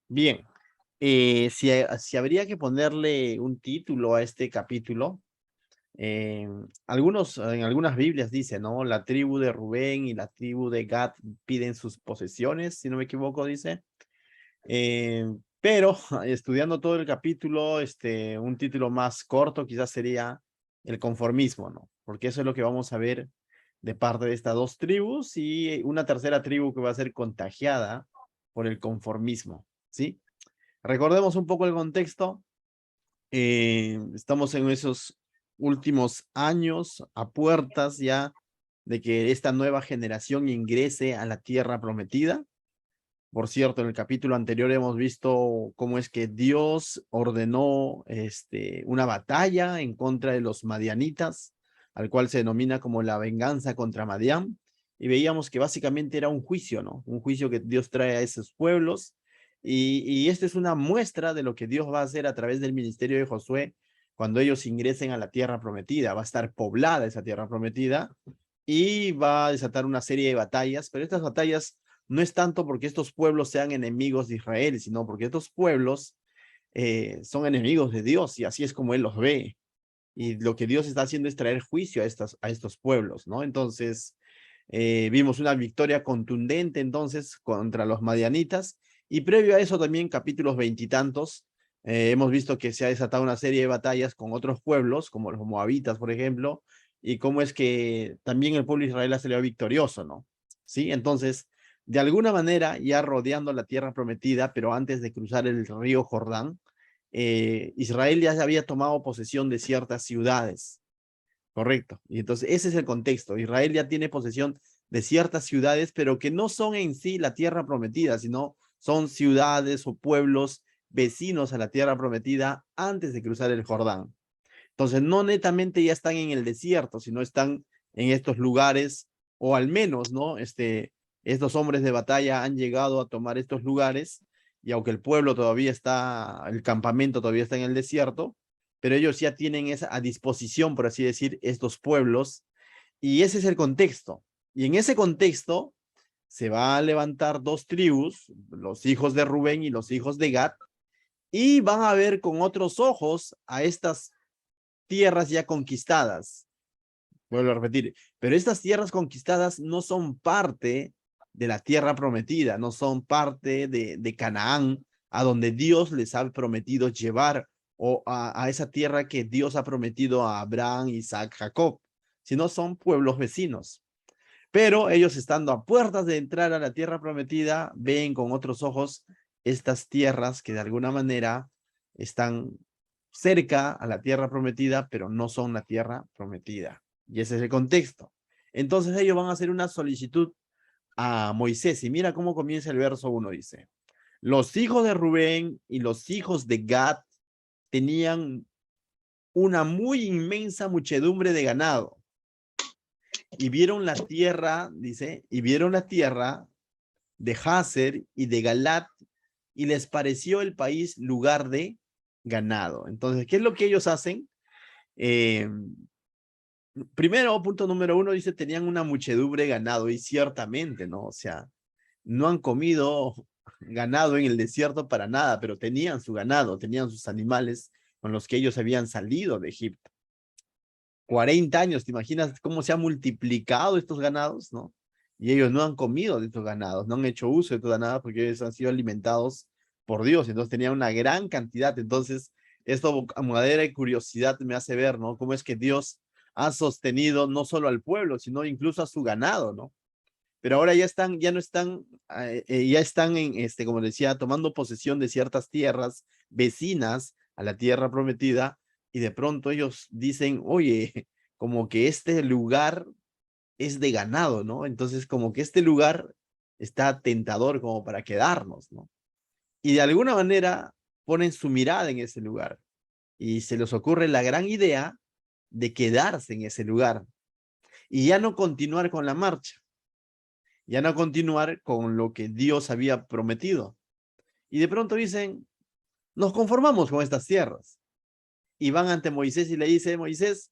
Bien, si habría que ponerle un título a este capítulo, en algunas Biblias dice, ¿no? La tribu de Rubén y la tribu de Gad piden sus posesiones, si no me equivoco, dice. Pero estudiando todo el capítulo, un título más corto quizás sería el conformismo, ¿no? Porque eso es lo que vamos a ver de parte de estas dos tribus y una tercera tribu que va a ser contagiada por el conformismo, ¿sí? Recordemos un poco el contexto. Estamos en esos últimos años, a puertas ya de que esta nueva generación ingrese a la tierra prometida. Por cierto, en el capítulo anterior hemos visto cómo es que Dios ordenó una batalla en contra de los madianitas, al cual se denomina como la venganza contra Madián. Y veíamos que básicamente era un juicio, ¿no? Un juicio que Dios trae a esos pueblos. Y esta es una muestra de lo que Dios va a hacer a través del ministerio de Josué cuando ellos ingresen a la tierra prometida. Va a estar poblada esa tierra prometida y va a desatar una serie de batallas, pero estas batallas no es tanto porque estos pueblos sean enemigos de Israel, sino porque estos pueblos son enemigos de Dios y así es como Él los ve. Y lo que Dios está haciendo es traer juicio a estos pueblos, ¿no? Entonces, vimos una victoria contundente entonces contra los madianitas y previo a eso también capítulos veintitantos, hemos visto que se ha desatado una serie de batallas con otros pueblos, como los moabitas, por ejemplo, y cómo es que también el pueblo de Israel ha salido victorioso, ¿no? Sí, entonces, de alguna manera, ya rodeando la tierra prometida, pero antes de cruzar el río Jordán, Israel ya había tomado posesión de ciertas ciudades, correcto. Y entonces ese es el contexto. Israel ya tiene posesión de ciertas ciudades, pero que no son en sí la tierra prometida, sino son ciudades o pueblos vecinos a la tierra prometida antes de cruzar el Jordán. Entonces, no netamente ya están en el desierto, sino están en estos lugares, o al menos, ¿no? Estos hombres de batalla han llegado a tomar estos lugares, y aunque el pueblo todavía está, el campamento todavía está en el desierto, pero ellos ya tienen esa a disposición, por así decir, estos pueblos, y ese es el contexto. Y en ese contexto se va a levantar dos tribus, los hijos de Rubén y los hijos de Gad, y van a ver con otros ojos a estas tierras ya conquistadas. Vuelvo a repetir, pero estas tierras conquistadas no son parte de la tierra prometida, no son parte de Canaán, a donde Dios les ha prometido llevar, o a esa tierra que Dios ha prometido a Abraham, Isaac, Jacob, sino son pueblos vecinos. Pero ellos estando a puertas de entrar a la tierra prometida, ven con otros ojos estas tierras que de alguna manera están cerca a la tierra prometida, pero no son la tierra prometida. Y ese es el contexto. Entonces ellos van a hacer una solicitud a Moisés. Y mira cómo comienza el verso 1, dice. Los hijos de Rubén y los hijos de Gad tenían una muy inmensa muchedumbre de ganado. Y vieron la tierra, dice, y vieron la tierra de Hazer y de Galat, y les pareció el país lugar de ganado. Entonces, ¿qué es lo que ellos hacen? Eh, Primero, punto número uno, dice, tenían una muchedumbre de ganado, y ciertamente, ¿no? O sea, no han comido ganado en el desierto para nada, pero tenían su ganado, tenían sus animales con los que ellos habían salido de Egipto. 40 años, ¿te imaginas cómo se han multiplicado estos ganados, no? Y ellos no han comido de estos ganados, no han hecho uso de estos ganados porque ellos han sido alimentados por Dios, entonces tenían una gran cantidad. Entonces, esto a manera de curiosidad me hace ver, ¿no? Cómo es que Dios ha sostenido no solo al pueblo, sino incluso a su ganado, ¿no? Pero ahora ya están, ya no están, ya están en, como decía, tomando posesión de ciertas tierras vecinas a la tierra prometida, y de pronto ellos dicen, oye, como que este lugar es de ganado, ¿no? Entonces, como que este lugar está tentador como para quedarnos, ¿no? Y de alguna manera ponen su mirada en ese lugar y se les ocurre la gran idea de quedarse en ese lugar y ya no continuar con la marcha, ya no continuar con lo que Dios había prometido. Y de pronto dicen, nos conformamos con estas tierras. Y van ante Moisés y le dice, Moisés,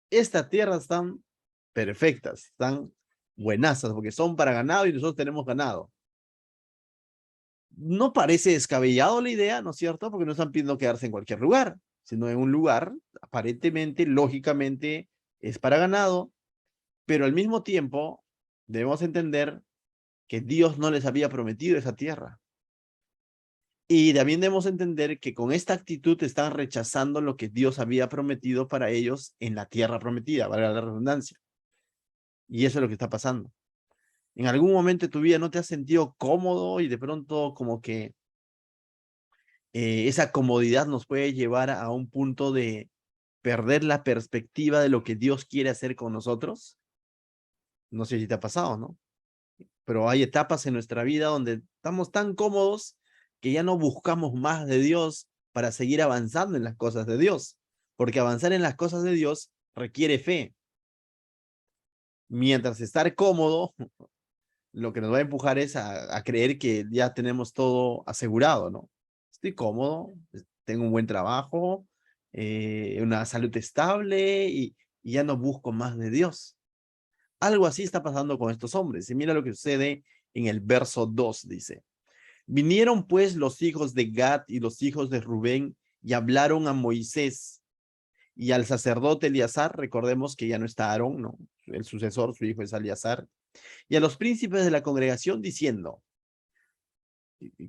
estas tierras están perfectas, están buenazas, porque son para ganado y nosotros tenemos ganado. No parece descabellado la idea, ¿no es cierto? Porque no están pidiendo quedarse en cualquier lugar, sino en un lugar, aparentemente, lógicamente, es para ganado, pero al mismo tiempo debemos entender que Dios no les había prometido esa tierra. Y también debemos entender que con esta actitud están rechazando lo que Dios había prometido para ellos en la tierra prometida, valga la redundancia. Y eso es lo que está pasando. En algún momento de tu vida no te has sentido cómodo y de pronto como que esa comodidad nos puede llevar a un punto de perder la perspectiva de lo que Dios quiere hacer con nosotros. No sé si te ha pasado, ¿no? Pero hay etapas en nuestra vida donde estamos tan cómodos que ya no buscamos más de Dios para seguir avanzando en las cosas de Dios, porque avanzar en las cosas de Dios requiere fe. Mientras estar cómodo, lo que nos va a empujar es a creer que ya tenemos todo asegurado, ¿no? Estoy cómodo, tengo un buen trabajo, una salud estable y ya no busco más de Dios. Algo así está pasando con estos hombres. Y mira lo que sucede en el verso 2, dice. Vinieron pues los hijos de Gad y los hijos de Rubén y hablaron a Moisés y al sacerdote Eleazar, recordemos que ya no está Aarón, ¿no? El sucesor, su hijo es Eleazar, y a los príncipes de la congregación diciendo,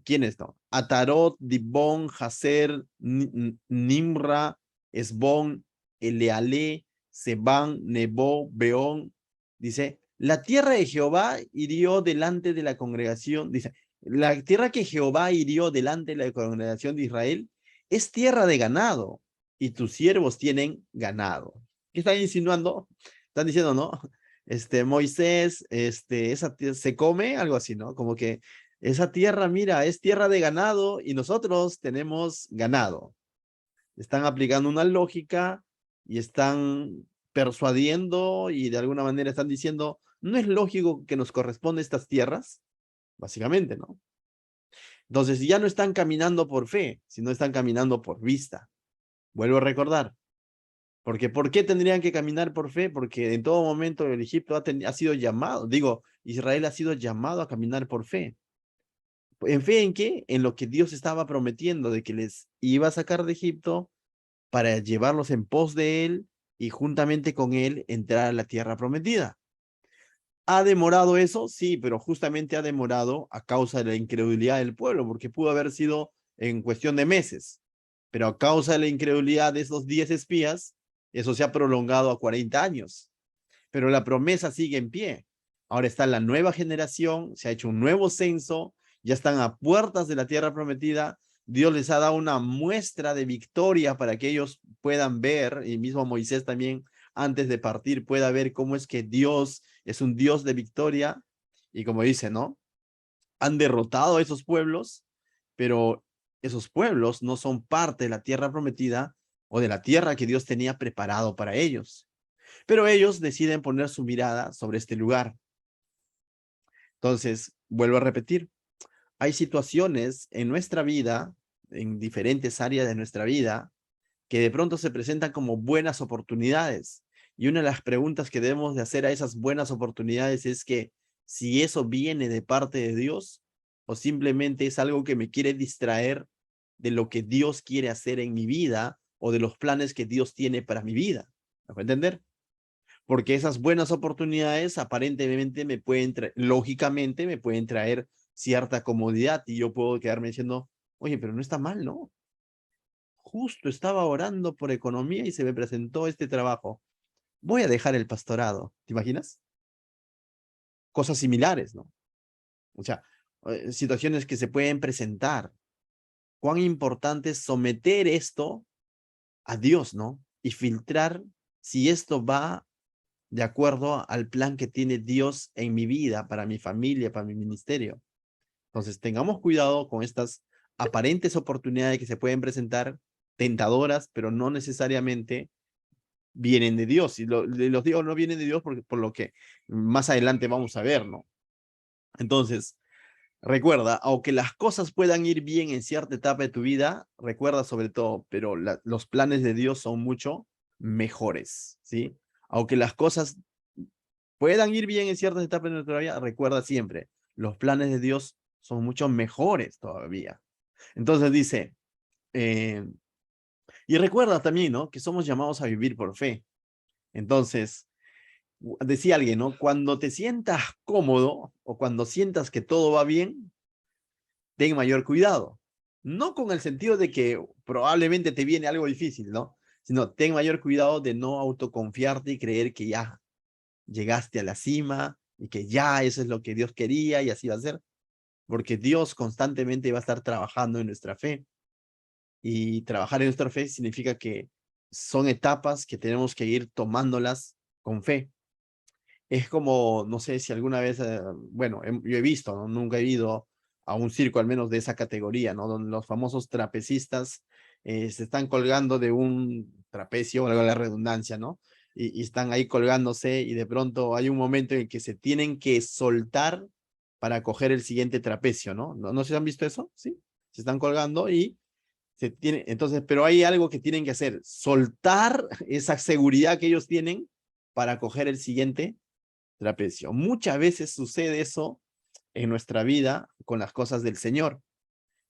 ¿quiénes no? Atarot, Dibón, Jaser, Nimra, Esbón, Eleale, Sebán, Nebo, Beón, dice, la tierra de Jehová hirió delante de la congregación, dice, la tierra que Jehová hirió delante de la congregación de Israel es tierra de ganado y tus siervos tienen ganado. ¿Qué están insinuando? Están diciendo, ¿no? Moisés, esa se come, algo así, ¿no? Como que esa tierra, mira, es tierra de ganado y nosotros tenemos ganado. Están aplicando una lógica y están persuadiendo y de alguna manera están diciendo, no es lógico que nos corresponde estas tierras, básicamente, ¿no? Entonces ya no están caminando por fe, sino están caminando por vista. Vuelvo a recordar, porque ¿por qué tendrían que caminar por fe? Porque en todo momento el Egipto ha sido llamado, digo, Israel ha sido llamado a caminar por fe. ¿En fe en qué? En lo que Dios estaba prometiendo, de que les iba a sacar de Egipto para llevarlos en pos de él y juntamente con él entrar a la tierra prometida. ¿Ha demorado eso? Sí, pero justamente ha demorado a causa de la incredulidad del pueblo, porque pudo haber sido en cuestión de meses, pero a causa de la incredulidad de esos 10 espías, eso se ha prolongado a 40 años. Pero la promesa sigue en pie. Ahora está la nueva generación, se ha hecho un nuevo censo, ya están a puertas de la tierra prometida. Dios les ha dado una muestra de victoria para que ellos puedan ver, y mismo Moisés también antes de partir pueda ver cómo es que Dios es un Dios de victoria. Y como dice, ¿no? Han derrotado a esos pueblos, pero esos pueblos no son parte de la tierra prometida o de la tierra que Dios tenía preparado para ellos. Pero ellos deciden poner su mirada sobre este lugar. Entonces, vuelvo a repetir, hay situaciones en nuestra vida, en diferentes áreas de nuestra vida, que de pronto se presentan como buenas oportunidades. Y una de las preguntas que debemos de hacer a esas buenas oportunidades es que si eso viene de parte de Dios o simplemente es algo que me quiere distraer de lo que Dios quiere hacer en mi vida o de los planes que Dios tiene para mi vida. ¿Me puede entender? Porque esas buenas oportunidades aparentemente me pueden traer, lógicamente me pueden traer cierta comodidad y yo puedo quedarme diciendo, oye, pero no está mal, ¿no? Justo estaba orando por economía y se me presentó este trabajo. Voy a dejar el pastorado. ¿Te imaginas? Cosas similares, ¿no? O sea, situaciones que se pueden presentar. Cuán importante es someter esto a Dios, ¿no? Y filtrar si esto va de acuerdo al plan que tiene Dios en mi vida, para mi familia, para mi ministerio. Entonces, tengamos cuidado con estas aparentes oportunidades que se pueden presentar, tentadoras, pero no necesariamente vienen de Dios. Y los digo, no vienen de Dios por lo que más adelante vamos a ver, ¿no? Entonces, recuerda, aunque las cosas puedan ir bien en cierta etapa de tu vida, recuerda sobre todo, pero los planes de Dios son mucho mejores, ¿sí? Aunque las cosas puedan ir bien en ciertas etapas de nuestra vida, recuerda siempre, los planes de Dios son mucho mejores todavía. Entonces dice, y recuerda también, ¿no? Que somos llamados a vivir por fe. Entonces, decía alguien, ¿no? Cuando te sientas cómodo o cuando sientas que todo va bien, ten mayor cuidado. No con el sentido de que probablemente te viene algo difícil, ¿no? Sino ten mayor cuidado de no autoconfiarte y creer que ya llegaste a la cima y que ya eso es lo que Dios quería y así va a ser. Porque Dios constantemente va a estar trabajando en nuestra fe. Y trabajar en nuestra fe significa que son etapas que tenemos que ir tomándolas con fe. Es como, no sé si alguna vez, bueno, yo he visto, ¿no? Nunca he ido a un circo al menos de esa categoría, ¿no? Donde los famosos trapecistas se están colgando de un trapecio, valga la redundancia, ¿no? Y están ahí colgándose y de pronto hay un momento en el que se tienen que soltar para coger el siguiente trapecio, ¿no? ¿No se han visto eso? Sí. Se están colgando y se tiene, entonces, pero hay algo que tienen que hacer, soltar esa seguridad que ellos tienen para coger el siguiente trapecio. Muchas veces sucede eso en nuestra vida con las cosas del Señor,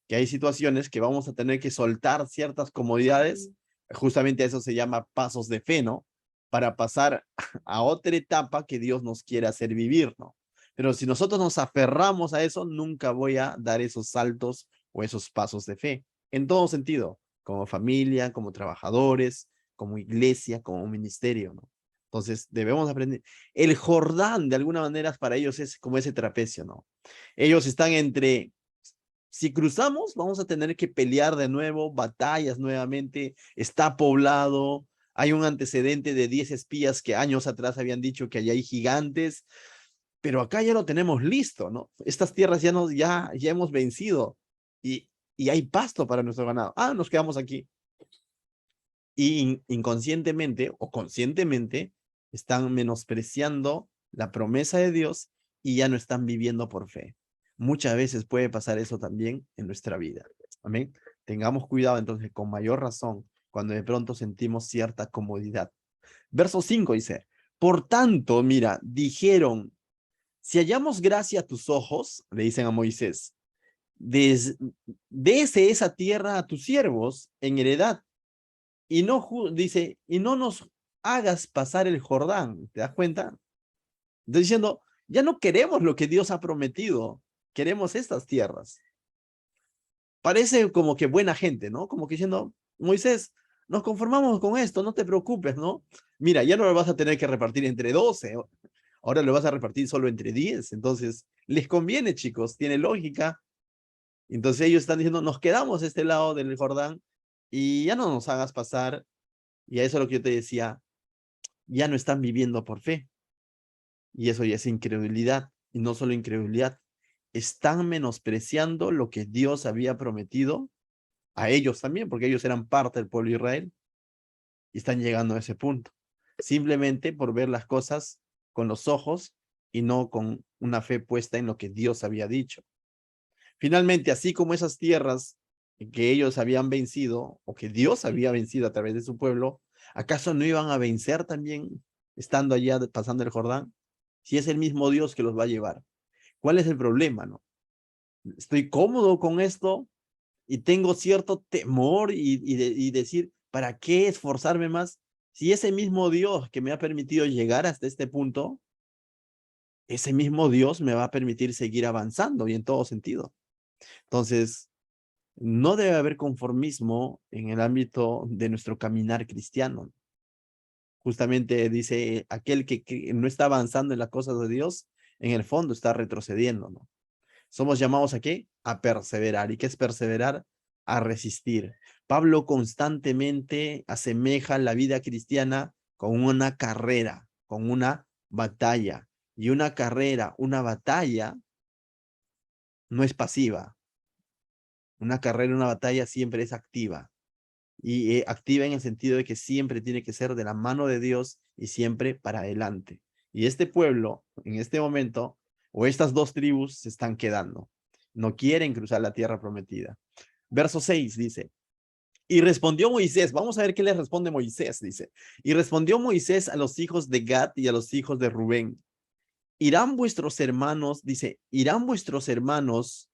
que hay situaciones que vamos a tener que soltar ciertas comodidades, justamente eso se llama pasos de fe, ¿no? Para pasar a otra etapa que Dios nos quiere hacer vivir, ¿no? Pero si nosotros nos aferramos a eso, nunca voy a dar esos saltos o esos pasos de fe, en todo sentido, como familia, como trabajadores, como iglesia, como ministerio, ¿no? Entonces debemos aprender. El Jordán, de alguna manera, para ellos es como ese trapecio, ¿no? Ellos están entre, si cruzamos, vamos a tener que pelear de nuevo, batallas nuevamente, está poblado, hay un antecedente de 10 espías que años atrás habían dicho que allá hay gigantes, pero acá ya lo tenemos listo, ¿no? Estas tierras ya hemos vencido y hay pasto para nuestro ganado. Ah, nos quedamos aquí. Y inconscientemente o conscientemente están menospreciando la promesa de Dios y ya no están viviendo por fe. Muchas veces puede pasar eso también en nuestra vida. Amén. Tengamos cuidado entonces con mayor razón cuando de pronto sentimos cierta comodidad. Verso 5 dice, por tanto, mira, dijeron, si hallamos gracia a tus ojos, le dicen a Moisés, dese esa tierra a tus siervos en heredad y no, dice, y no nos hagas pasar el Jordán, ¿te das cuenta? Está diciendo, ya no queremos lo que Dios ha prometido, queremos estas tierras. Parece como que buena gente, ¿no? Como que diciendo, Moisés, nos conformamos con esto, no te preocupes, ¿no? Mira, ya no lo vas a tener que repartir entre 12, ahora lo vas a repartir solo entre 10, entonces les conviene, chicos, tiene lógica. Entonces ellos están diciendo, nos quedamos a este lado del Jordán y ya no nos hagas pasar. Y a eso es lo que yo te decía, ya no están viviendo por fe. Y eso ya es incredulidad. Y no solo incredulidad, están menospreciando lo que Dios había prometido a ellos también, porque ellos eran parte del pueblo de Israel y están llegando a ese punto. Simplemente por ver las cosas con los ojos y no con una fe puesta en lo que Dios había dicho. Finalmente, así como esas tierras que ellos habían vencido o que Dios había vencido a través de su pueblo, ¿acaso no iban a vencer también estando allá pasando el Jordán? Si es el mismo Dios que los va a llevar. ¿Cuál es el problema, no? Estoy cómodo con esto y tengo cierto temor y decir, ¿para qué esforzarme más? Si ese mismo Dios que me ha permitido llegar hasta este punto, ese mismo Dios me va a permitir seguir avanzando y en todo sentido. Entonces, no debe haber conformismo en el ámbito de nuestro caminar cristiano. Justamente dice, aquel que no está avanzando en las cosas de Dios, en el fondo está retrocediendo, ¿no? Somos llamados a ¿qué? A perseverar. ¿Y qué es perseverar? A resistir. Pablo constantemente asemeja la vida cristiana con una carrera, con una batalla. Y una carrera, una batalla, no es pasiva. Una carrera, una batalla siempre es activa. Y activa en el sentido de que siempre tiene que ser de la mano de Dios y siempre para adelante. Y este pueblo, en este momento, o estas dos tribus se están quedando. No quieren cruzar la tierra prometida. Verso 6 dice, y respondió Moisés, vamos a ver qué le responde Moisés, dice, y respondió Moisés a los hijos de Gad y a los hijos de Rubén, irán vuestros hermanos, dice, irán vuestros hermanos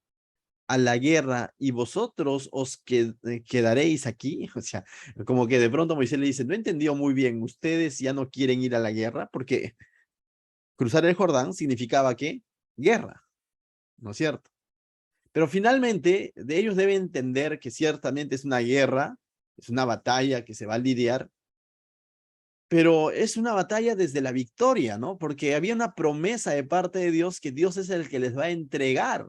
a la guerra y vosotros os quedaréis aquí. O sea, como que de pronto Moisés le dice, no entendió muy bien, ustedes ya no quieren ir a la guerra porque cruzar el Jordán significaba que guerra, ¿no es cierto? Pero finalmente, de ellos deben entender que ciertamente es una guerra, es una batalla que se va a lidiar, pero es una batalla desde la victoria, ¿no? Porque había una promesa de parte de Dios que Dios es el que les va a entregar,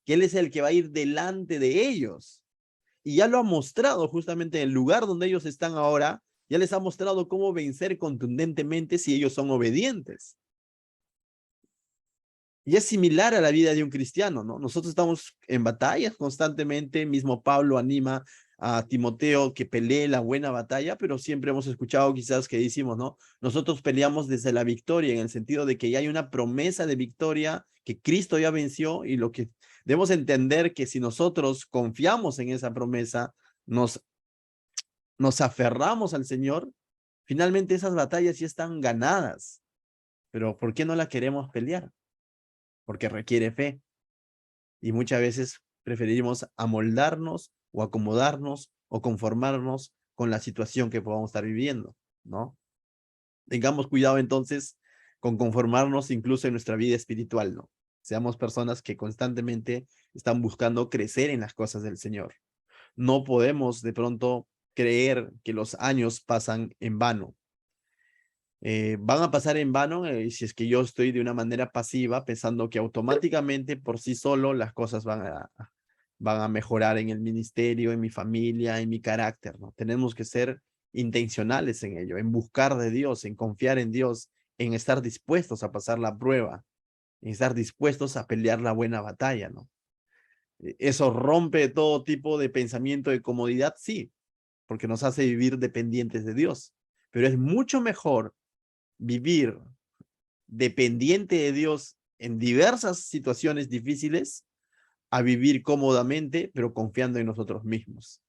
que Él es el que va a ir delante de ellos. Y ya lo ha mostrado justamente en el lugar donde ellos están ahora, ya les ha mostrado cómo vencer contundentemente si ellos son obedientes. Y es similar a la vida de un cristiano, ¿no? Nosotros estamos en batallas constantemente, mismo Pablo anima a Timoteo que pelee la buena batalla, pero siempre hemos escuchado quizás que decimos, ¿no? Nosotros peleamos desde la victoria, en el sentido de que ya hay una promesa de victoria, que Cristo ya venció, y lo que debemos entender que si nosotros confiamos en esa promesa, nos aferramos al Señor, finalmente esas batallas ya están ganadas. Pero ¿por qué no la queremos pelear? Porque requiere fe. Y muchas veces preferimos amoldarnos o acomodarnos o conformarnos con la situación que podamos estar viviendo, ¿no? Tengamos cuidado entonces con conformarnos incluso en nuestra vida espiritual, ¿no? Seamos personas que constantemente están buscando crecer en las cosas del Señor. No podemos de pronto creer que los años pasan en vano. Van a pasar en vano si es que yo estoy de una manera pasiva pensando que automáticamente por sí solo las cosas van a mejorar en el ministerio, en mi familia, en mi carácter, ¿no? Tenemos que ser intencionales en ello, en buscar de Dios, en confiar en Dios, en estar dispuestos a pasar la prueba, en estar dispuestos a pelear la buena batalla, ¿no? Eso rompe todo tipo de pensamiento de comodidad, sí, porque nos hace vivir dependientes de Dios, pero es mucho mejor vivir dependiente de Dios en diversas situaciones difíciles a vivir cómodamente, pero confiando en nosotros mismos.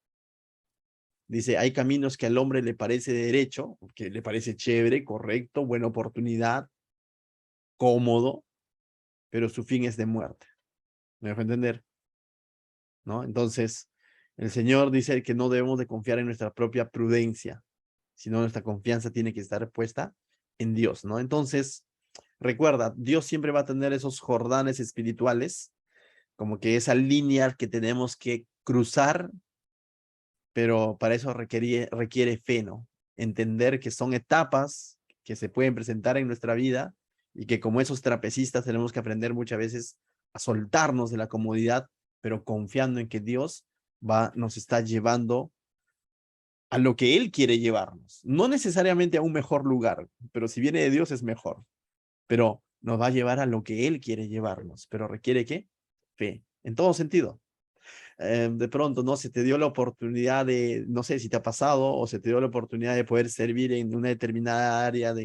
Dice, hay caminos que al hombre le parece derecho, que le parece chévere, correcto, buena oportunidad, cómodo, pero su fin es de muerte. ¿Me dejo entender? ¿No? Entonces, el Señor dice que no debemos de confiar en nuestra propia prudencia, sino nuestra confianza tiene que estar puesta en Dios, ¿no? Entonces, recuerda, Dios siempre va a tener esos jordanes espirituales, como que esa línea que tenemos que cruzar, pero para eso requiere fe, ¿no? Entender que son etapas que se pueden presentar en nuestra vida y que como esos trapecistas tenemos que aprender muchas veces a soltarnos de la comodidad, pero confiando en que Dios nos está llevando a lo que Él quiere llevarnos. No necesariamente a un mejor lugar, pero si viene de Dios es mejor. Pero nos va a llevar a lo que Él quiere llevarnos. Pero requiere ¿qué? Fe, en todo sentido. De pronto, ¿no? Se te dio la oportunidad de, no sé si te ha pasado, o se te dio la oportunidad de poder servir en una determinada área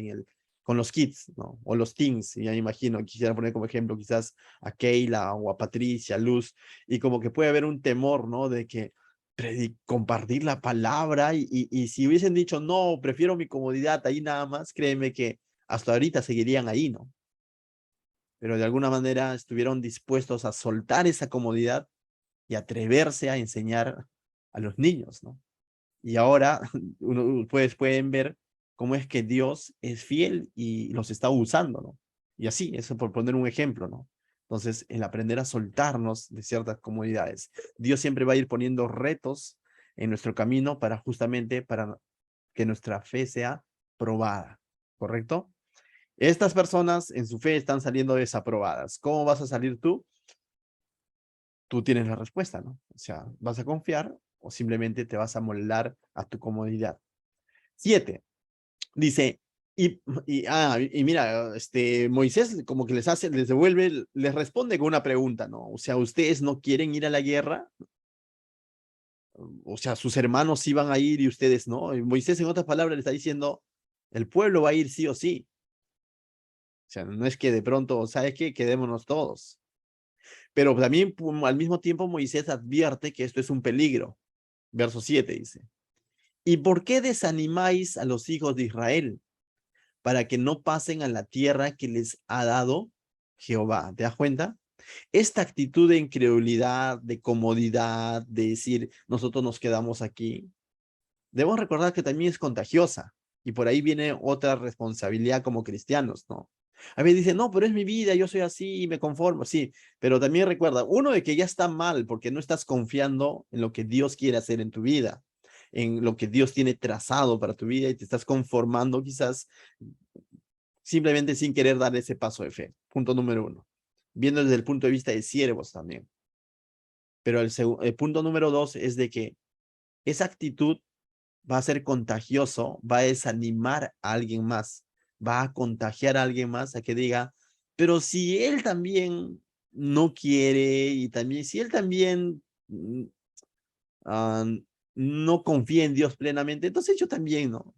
con los kids, ¿no? O los teens, ya me imagino, quisiera poner como ejemplo quizás a Keila o a Patricia, Luz, y como que puede haber un temor, ¿no? De que compartir la palabra y si hubiesen dicho, no, prefiero mi comodidad ahí nada más, créeme que hasta ahorita seguirían ahí, ¿no? Pero de alguna manera estuvieron dispuestos a soltar esa comodidad y atreverse a enseñar a los niños, ¿no? Y ahora pueden ver cómo es que Dios es fiel y los está usando, ¿no? Y así, eso por poner un ejemplo, ¿no? Entonces, el aprender a soltarnos de ciertas comodidades. Dios siempre va a ir poniendo retos en nuestro camino para justamente para que nuestra fe sea probada, ¿correcto? Estas personas en su fe están saliendo desaprobadas. ¿Cómo vas a salir tú? Tú tienes la respuesta, ¿no? O sea, ¿vas a confiar o simplemente te vas a moldar a tu comodidad? 7. Dice, y mira, Moisés como que les devuelve, les responde con una pregunta, ¿no? O sea, ¿ustedes no quieren ir a la guerra? O sea, sus hermanos iban a ir y ustedes no. Y Moisés, en otras palabras, le está diciendo, el pueblo va a ir sí o sí. O sea, no es que de pronto, ¿sabes qué? Quedémonos todos. Pero también al mismo tiempo Moisés advierte que esto es un peligro. Verso 7 dice, ¿y por qué desanimáis a los hijos de Israel para que no pasen a la tierra que les ha dado Jehová? ¿Te das cuenta? Esta actitud de incredulidad, de comodidad, de decir, nosotros nos quedamos aquí, debemos recordar que también es contagiosa. Y por ahí viene otra responsabilidad como cristianos, ¿no? A veces dicen, no, pero es mi vida, yo soy así y me conformo. Sí, pero también recuerda, uno, de que ya está mal porque no estás confiando en lo que Dios quiere hacer en tu vida, en lo que Dios tiene trazado para tu vida, y te estás conformando quizás simplemente sin querer dar ese paso de fe. Punto número uno. Viendo desde el punto de vista de siervos también. Pero el punto número dos es de que esa actitud va a ser contagioso, va a desanimar a alguien más, va a contagiar a alguien más a que diga, pero si él también no quiere, y también si él también ah, no confía en Dios plenamente, entonces yo también no.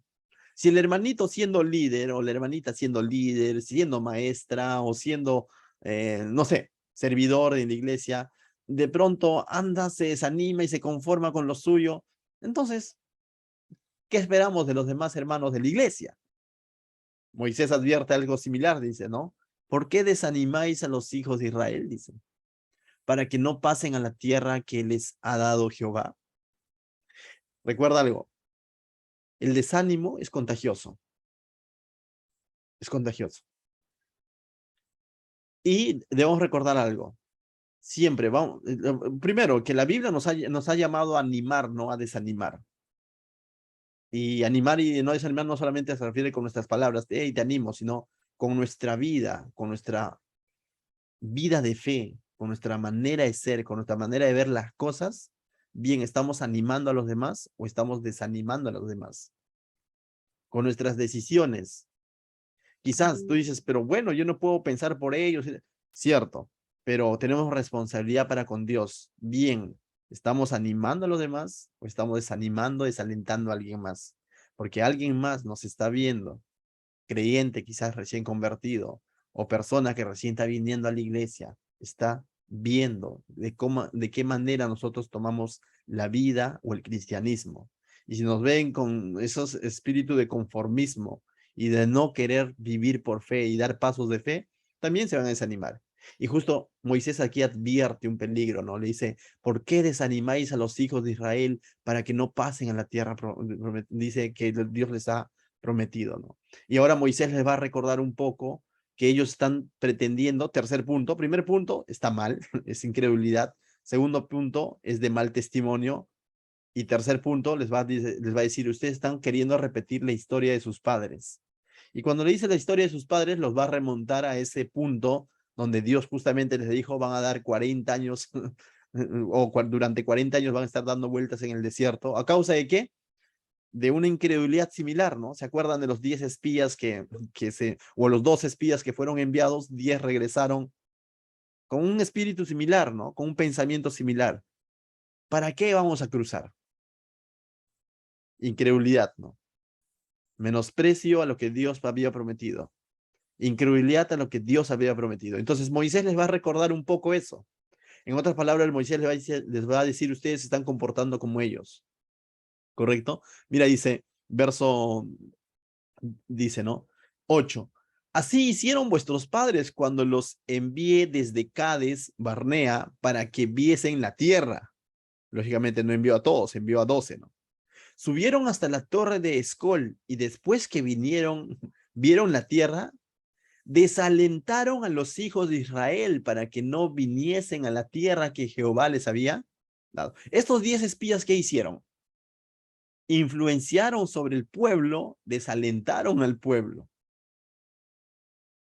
Si el hermanito siendo líder, o la hermanita siendo líder, siendo maestra, o siendo, no sé, servidor en la iglesia, de pronto anda, se desanima y se conforma con lo suyo, entonces, ¿qué esperamos de los demás hermanos de la iglesia? Moisés advierte algo similar, dice, ¿no? ¿Por qué desanimáis a los hijos de Israel? Dice, para que no pasen a la tierra que les ha dado Jehová. Recuerda algo, el desánimo es contagioso, es contagioso. Y debemos recordar algo, siempre, vamos, primero, que la Biblia nos ha llamado a animar, no a desanimar. Y animar y no desanimar no solamente se refiere con nuestras palabras, hey, te animo, sino con nuestra vida, con nuestra vida de fe, con nuestra manera de ser, con nuestra manera de ver las cosas. Bien, ¿estamos animando a los demás o estamos desanimando a los demás? Con nuestras decisiones. Quizás tú dices, pero bueno, yo no puedo pensar por ellos. Cierto, pero tenemos responsabilidad para con Dios. Bien, ¿estamos animando a los demás o estamos desanimando, desalentando a alguien más? Porque alguien más nos está viendo, creyente quizás recién convertido, o persona que recién está viniendo a la iglesia, está viendo de qué manera nosotros tomamos la vida o el cristianismo. Y si nos ven con esos espíritus de conformismo y de no querer vivir por fe y dar pasos de fe, también se van a desanimar. Y justo Moisés aquí advierte un peligro, ¿no? Le dice, ¿por qué desanimáis a los hijos de Israel para que no pasen a la tierra? Dice que Dios les ha prometido, ¿no? Y ahora Moisés les va a recordar un poco que ellos están pretendiendo, tercer punto, primer punto, está mal, es incredulidad. Segundo punto, es de mal testimonio. Y tercer punto, les va a decir, ustedes están queriendo repetir la historia de sus padres. Y cuando le dice la historia de sus padres, los va a remontar a ese punto donde Dios justamente les dijo, van a dar 40 años, o durante 40 años van a estar dando vueltas en el desierto. ¿A causa de qué? De una incredulidad similar, ¿no? ¿Se acuerdan de los 10 espías o los 2 espías que fueron enviados, 10 regresaron con un espíritu similar, ¿no? Con un pensamiento similar. ¿Para qué vamos a cruzar? Incredulidad, ¿no? Menosprecio a lo que Dios había prometido. Incredulidad a lo que Dios había prometido. Entonces Moisés les va a recordar un poco eso. En otras palabras, Moisés les va a decir, ustedes se están comportando como ellos. ¿Correcto? Mira, dice, ¿no? 8. Así hicieron vuestros padres cuando los envié desde Cades, Barnea, para que viesen la tierra. Lógicamente no envió a todos, envió a 12, ¿no? Subieron hasta la torre de Escol y después que vieron la tierra, desalentaron a los hijos de Israel para que no viniesen a la tierra que Jehová les había dado. Estos 10 espías, ¿qué hicieron? Influenciaron sobre el pueblo, desalentaron al pueblo.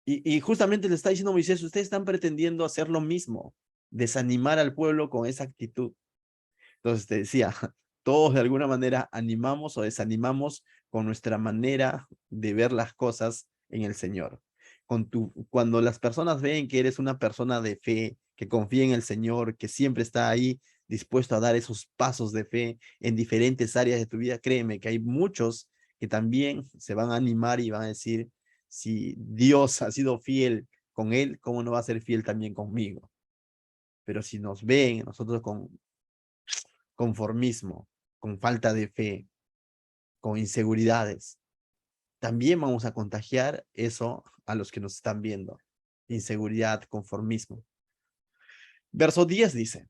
Y justamente le está diciendo Moisés, ustedes están pretendiendo hacer lo mismo, desanimar al pueblo con esa actitud. Entonces te decía, todos de alguna manera animamos o desanimamos con nuestra manera de ver las cosas en el Señor. Cuando las personas ven que eres una persona de fe, que confía en el Señor, que siempre está ahí dispuesto a dar esos pasos de fe en diferentes áreas de tu vida, créeme que hay muchos que también se van a animar y van a decir, si Dios ha sido fiel con él, ¿cómo no va a ser fiel también conmigo? Pero si nos ven nosotros con conformismo, con falta de fe, con inseguridades, también vamos a contagiar eso a los que nos están viendo. Inseguridad, conformismo. Verso 10 dice,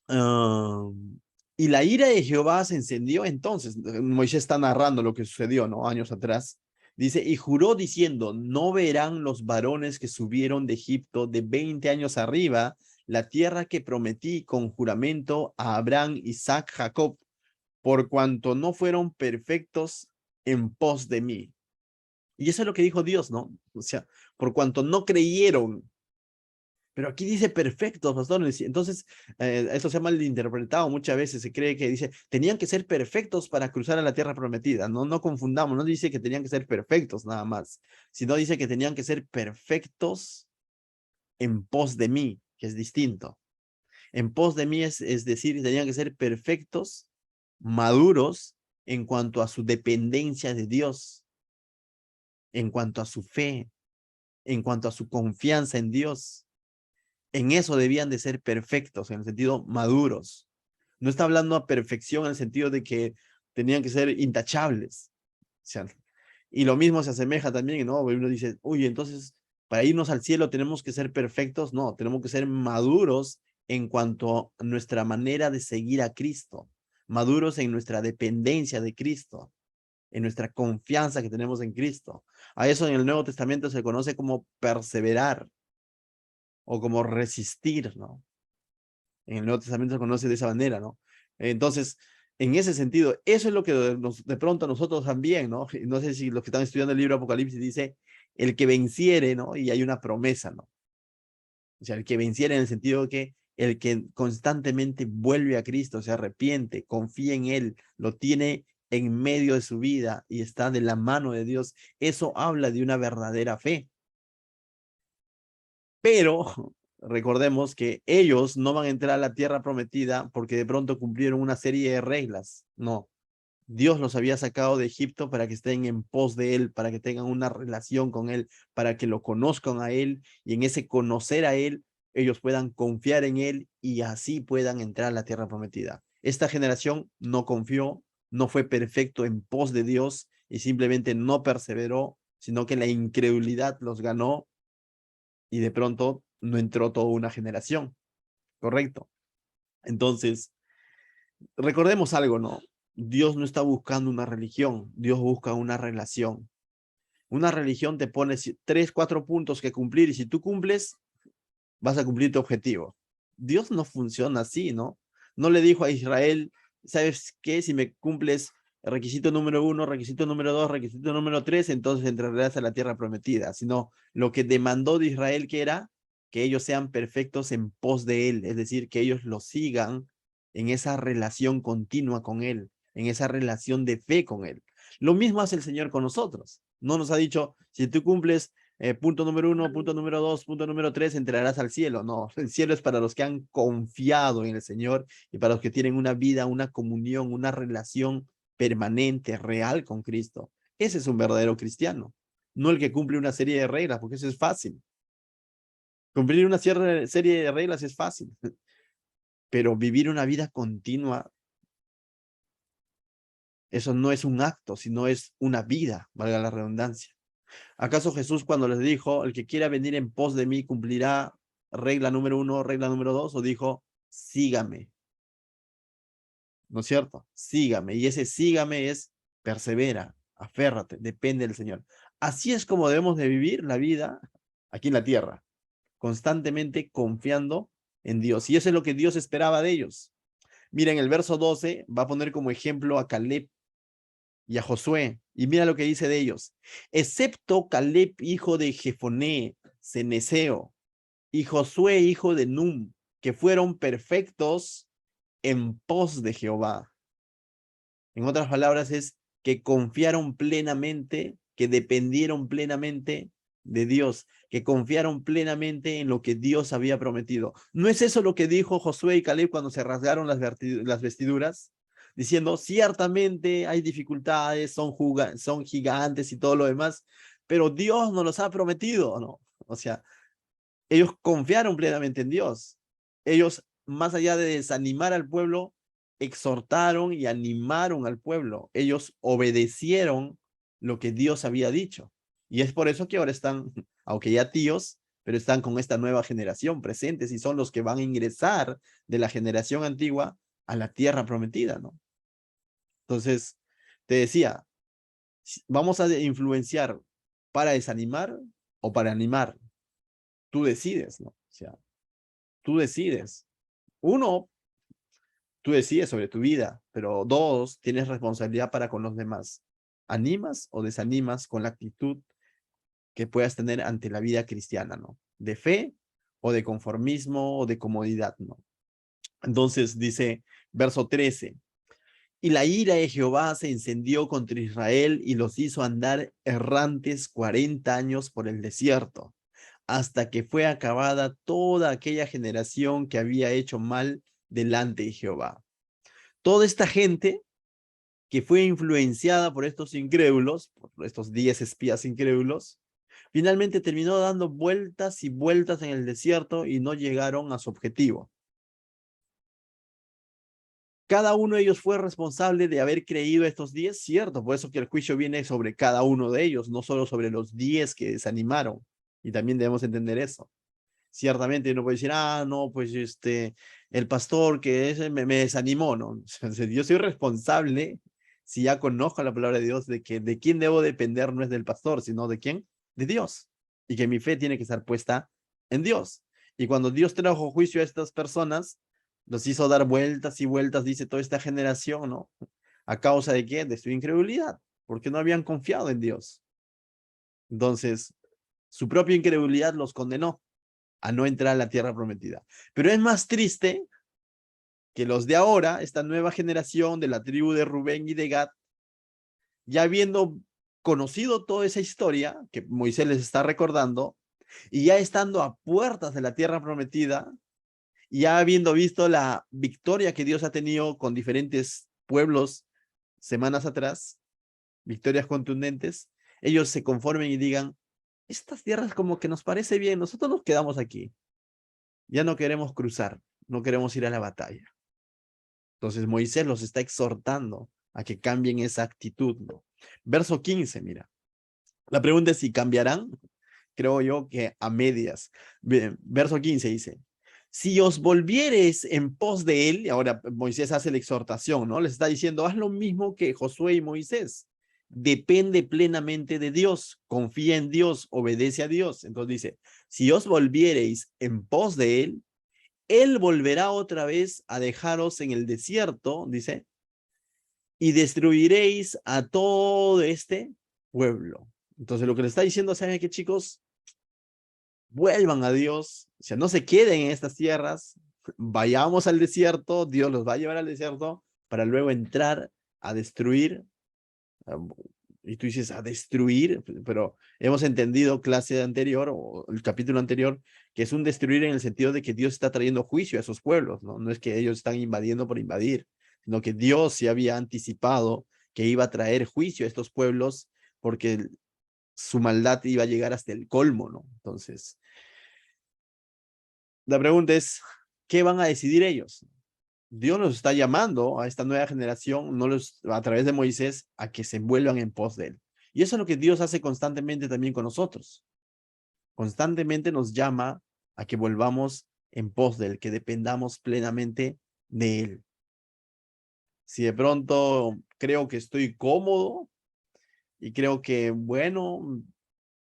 ah, y la ira de Jehová se encendió entonces. Moisés está narrando lo que sucedió, ¿no? Años atrás. Dice, y juró diciendo, no verán los varones que subieron de Egipto de 20 años arriba la tierra que prometí con juramento a Abraham, Isaac, Jacob, por cuanto no fueron perfectos en pos de mí. Y eso es lo que dijo Dios, ¿no? O sea, por cuanto no creyeron. Pero aquí dice perfectos, pastores. Entonces, eso se ha malinterpretado muchas veces. Se cree que dice, tenían que ser perfectos para cruzar a la tierra prometida. No, no confundamos, no dice que tenían que ser perfectos nada más, sino dice que tenían que ser perfectos en pos de mí, que es distinto. En pos de mí es decir, tenían que ser perfectos, maduros en cuanto a su dependencia de Dios, en cuanto a su fe, en cuanto a su confianza en Dios. En eso debían de ser perfectos, en el sentido maduros. No está hablando a perfección en el sentido de que tenían que ser intachables. O sea, y lo mismo se asemeja también, ¿no? Uno dice, oye, entonces, para irnos al cielo tenemos que ser perfectos. No, tenemos que ser maduros en cuanto a nuestra manera de seguir a Cristo. Maduros en nuestra dependencia de Cristo, en nuestra confianza que tenemos en Cristo. A eso en el Nuevo Testamento se conoce como perseverar o como resistir, ¿no? En el Nuevo Testamento se conoce de esa manera, ¿no? Entonces, en ese sentido, eso es lo que de pronto nosotros también, ¿no? No sé si los que están estudiando el libro Apocalipsis dice, el que venciere, ¿no? Y hay una promesa, ¿no? O sea, el que venciere en el sentido de que el que constantemente vuelve a Cristo, se arrepiente, confía en Él, lo tiene en medio de su vida y está de la mano de Dios, eso habla de una verdadera fe. Pero recordemos que ellos no van a entrar a la tierra prometida porque de pronto cumplieron una serie de reglas. No, Dios los había sacado de Egipto para que estén en pos de Él, para que tengan una relación con Él, para que lo conozcan a Él y en ese conocer a Él, ellos puedan confiar en Él y así puedan entrar a la tierra prometida. Esta generación no confió, no fue perfecto en pos de Dios y simplemente no perseveró, sino que la incredulidad los ganó y de pronto no entró toda una generación, ¿correcto? Entonces, recordemos algo, ¿no? Dios no está buscando una religión, Dios busca una relación. Una religión te pone 3, 4 puntos que cumplir y si tú cumples, vas a cumplir tu objetivo. Dios no funciona así, ¿no? No le dijo a Israel, ¿sabes qué? Si me cumples requisito número 1, requisito número 2, requisito número 3, entonces entrarás a la tierra prometida, sino lo que demandó de Israel que era que ellos sean perfectos en pos de él, es decir, que ellos lo sigan en esa relación continua con él, en esa relación de fe con él. Lo mismo hace el Señor con nosotros. No nos ha dicho, si tú cumples punto número 1, punto número 2, punto número 3, entrarás al cielo. No, el cielo es para los que han confiado en el Señor y para los que tienen una vida, una comunión, una relación permanente, real con Cristo. Ese es un verdadero cristiano, no el que cumple una serie de reglas, porque eso es fácil. Cumplir una serie de reglas es fácil, pero vivir una vida continua, eso no es un acto, sino es una vida, valga la redundancia. ¿Acaso Jesús cuando les dijo, el que quiera venir en pos de mí cumplirá regla número 1, regla número 2, o dijo, sígame? ¿No es cierto? Sígame. Y ese sígame es persevera, aférrate, depende del Señor. Así es como debemos de vivir la vida aquí en la tierra, constantemente confiando en Dios. Y eso es lo que Dios esperaba de ellos. Miren, el verso 12 va a poner como ejemplo a Caleb y a Josué. Y mira lo que dice de ellos. Excepto Caleb, hijo de Jefoné, Ceneseo, y Josué, hijo de Num, que fueron perfectos en pos de Jehová. En otras palabras, es que confiaron plenamente, que dependieron plenamente de Dios, que confiaron plenamente en lo que Dios había prometido. ¿No es eso lo que dijo Josué y Caleb cuando se rasgaron las vestiduras? Diciendo, ciertamente hay dificultades, son gigantes y todo lo demás, pero Dios nos los ha prometido, ¿no? O sea, ellos confiaron plenamente en Dios. Ellos, más allá de desanimar al pueblo, exhortaron y animaron al pueblo. Ellos obedecieron lo que Dios había dicho. Y es por eso que ahora están, aunque ya tíos, pero están con esta nueva generación presentes y son los que van a ingresar de la generación antigua a la tierra prometida, ¿no? Entonces, te decía, vamos a influenciar para desanimar o para animar. Tú decides, ¿no? O sea, tú decides. Uno, tú decides sobre tu vida, pero dos, tienes responsabilidad para con los demás. ¿Animas o desanimas con la actitud que puedas tener ante la vida cristiana, ¿no? De fe o de conformismo o de comodidad, ¿no? Entonces dice, verso 13, y la ira de Jehová se encendió contra Israel y los hizo andar errantes 40 años por el desierto, hasta que fue acabada toda aquella generación que había hecho mal delante de Jehová. Toda esta gente que fue influenciada por estos incrédulos, por estos 10 espías incrédulos, finalmente terminó dando vueltas y vueltas en el desierto y no llegaron a su objetivo. Cada uno de ellos fue responsable de haber creído estos 10, cierto, por eso que el juicio viene sobre cada uno de ellos, no solo sobre los 10 que desanimaron, y también debemos entender eso. Ciertamente uno puede decir, no, pues el pastor que me desanimó, ¿no? Yo soy responsable, si ya conozco la palabra de Dios, de que de quién debo depender no es del pastor, sino de quién, de Dios, y que mi fe tiene que estar puesta en Dios. Y cuando Dios trajo juicio a estas personas, los hizo dar vueltas y vueltas, dice toda esta generación, ¿no? ¿A causa de qué? De su incredulidad, porque no habían confiado en Dios. Entonces, su propia incredulidad los condenó a no entrar a la tierra prometida. Pero es más triste que los de ahora, esta nueva generación de la tribu de Rubén y de Gad, ya habiendo conocido toda esa historia que Moisés les está recordando, y ya estando a puertas de la tierra prometida, y ya habiendo visto la victoria que Dios ha tenido con diferentes pueblos semanas atrás, victorias contundentes, ellos se conformen y digan, estas tierras como que nos parece bien, nosotros nos quedamos aquí. Ya no queremos cruzar, no queremos ir a la batalla. Entonces Moisés los está exhortando a que cambien esa actitud, ¿no? Verso 15, mira. La pregunta es si cambiarán. Creo yo que a medias. Bien, verso 15 dice, si os volviereis en pos de él, y ahora Moisés hace la exhortación, ¿no? Les está diciendo, haz lo mismo que Josué y Moisés. Depende plenamente de Dios, confía en Dios, obedece a Dios. Entonces dice, si os volviereis en pos de él volverá otra vez a dejaros en el desierto, dice, y destruiréis a todo este pueblo. Entonces lo que le está diciendo, ¿saben qué, chicos? Vuelvan a Dios, o sea, no se queden en estas tierras, vayamos al desierto, Dios los va a llevar al desierto para luego entrar a destruir. Y tú dices, a destruir, pero hemos entendido clase anterior o el capítulo anterior, que es un destruir en el sentido de que Dios está trayendo juicio a esos pueblos, ¿no? No es que ellos están invadiendo por invadir, sino que Dios se había anticipado que iba a traer juicio a estos pueblos porque su maldad iba a llegar hasta el colmo, ¿no? Entonces, la pregunta es, ¿qué van a decidir ellos? Dios los está llamando a esta nueva generación, no los, a través de Moisés, a que se envuelvan en pos de él. Y eso es lo que Dios hace constantemente también con nosotros. Constantemente nos llama a que volvamos en pos de él, que dependamos plenamente de él. Si de pronto creo que estoy cómodo y creo que, bueno,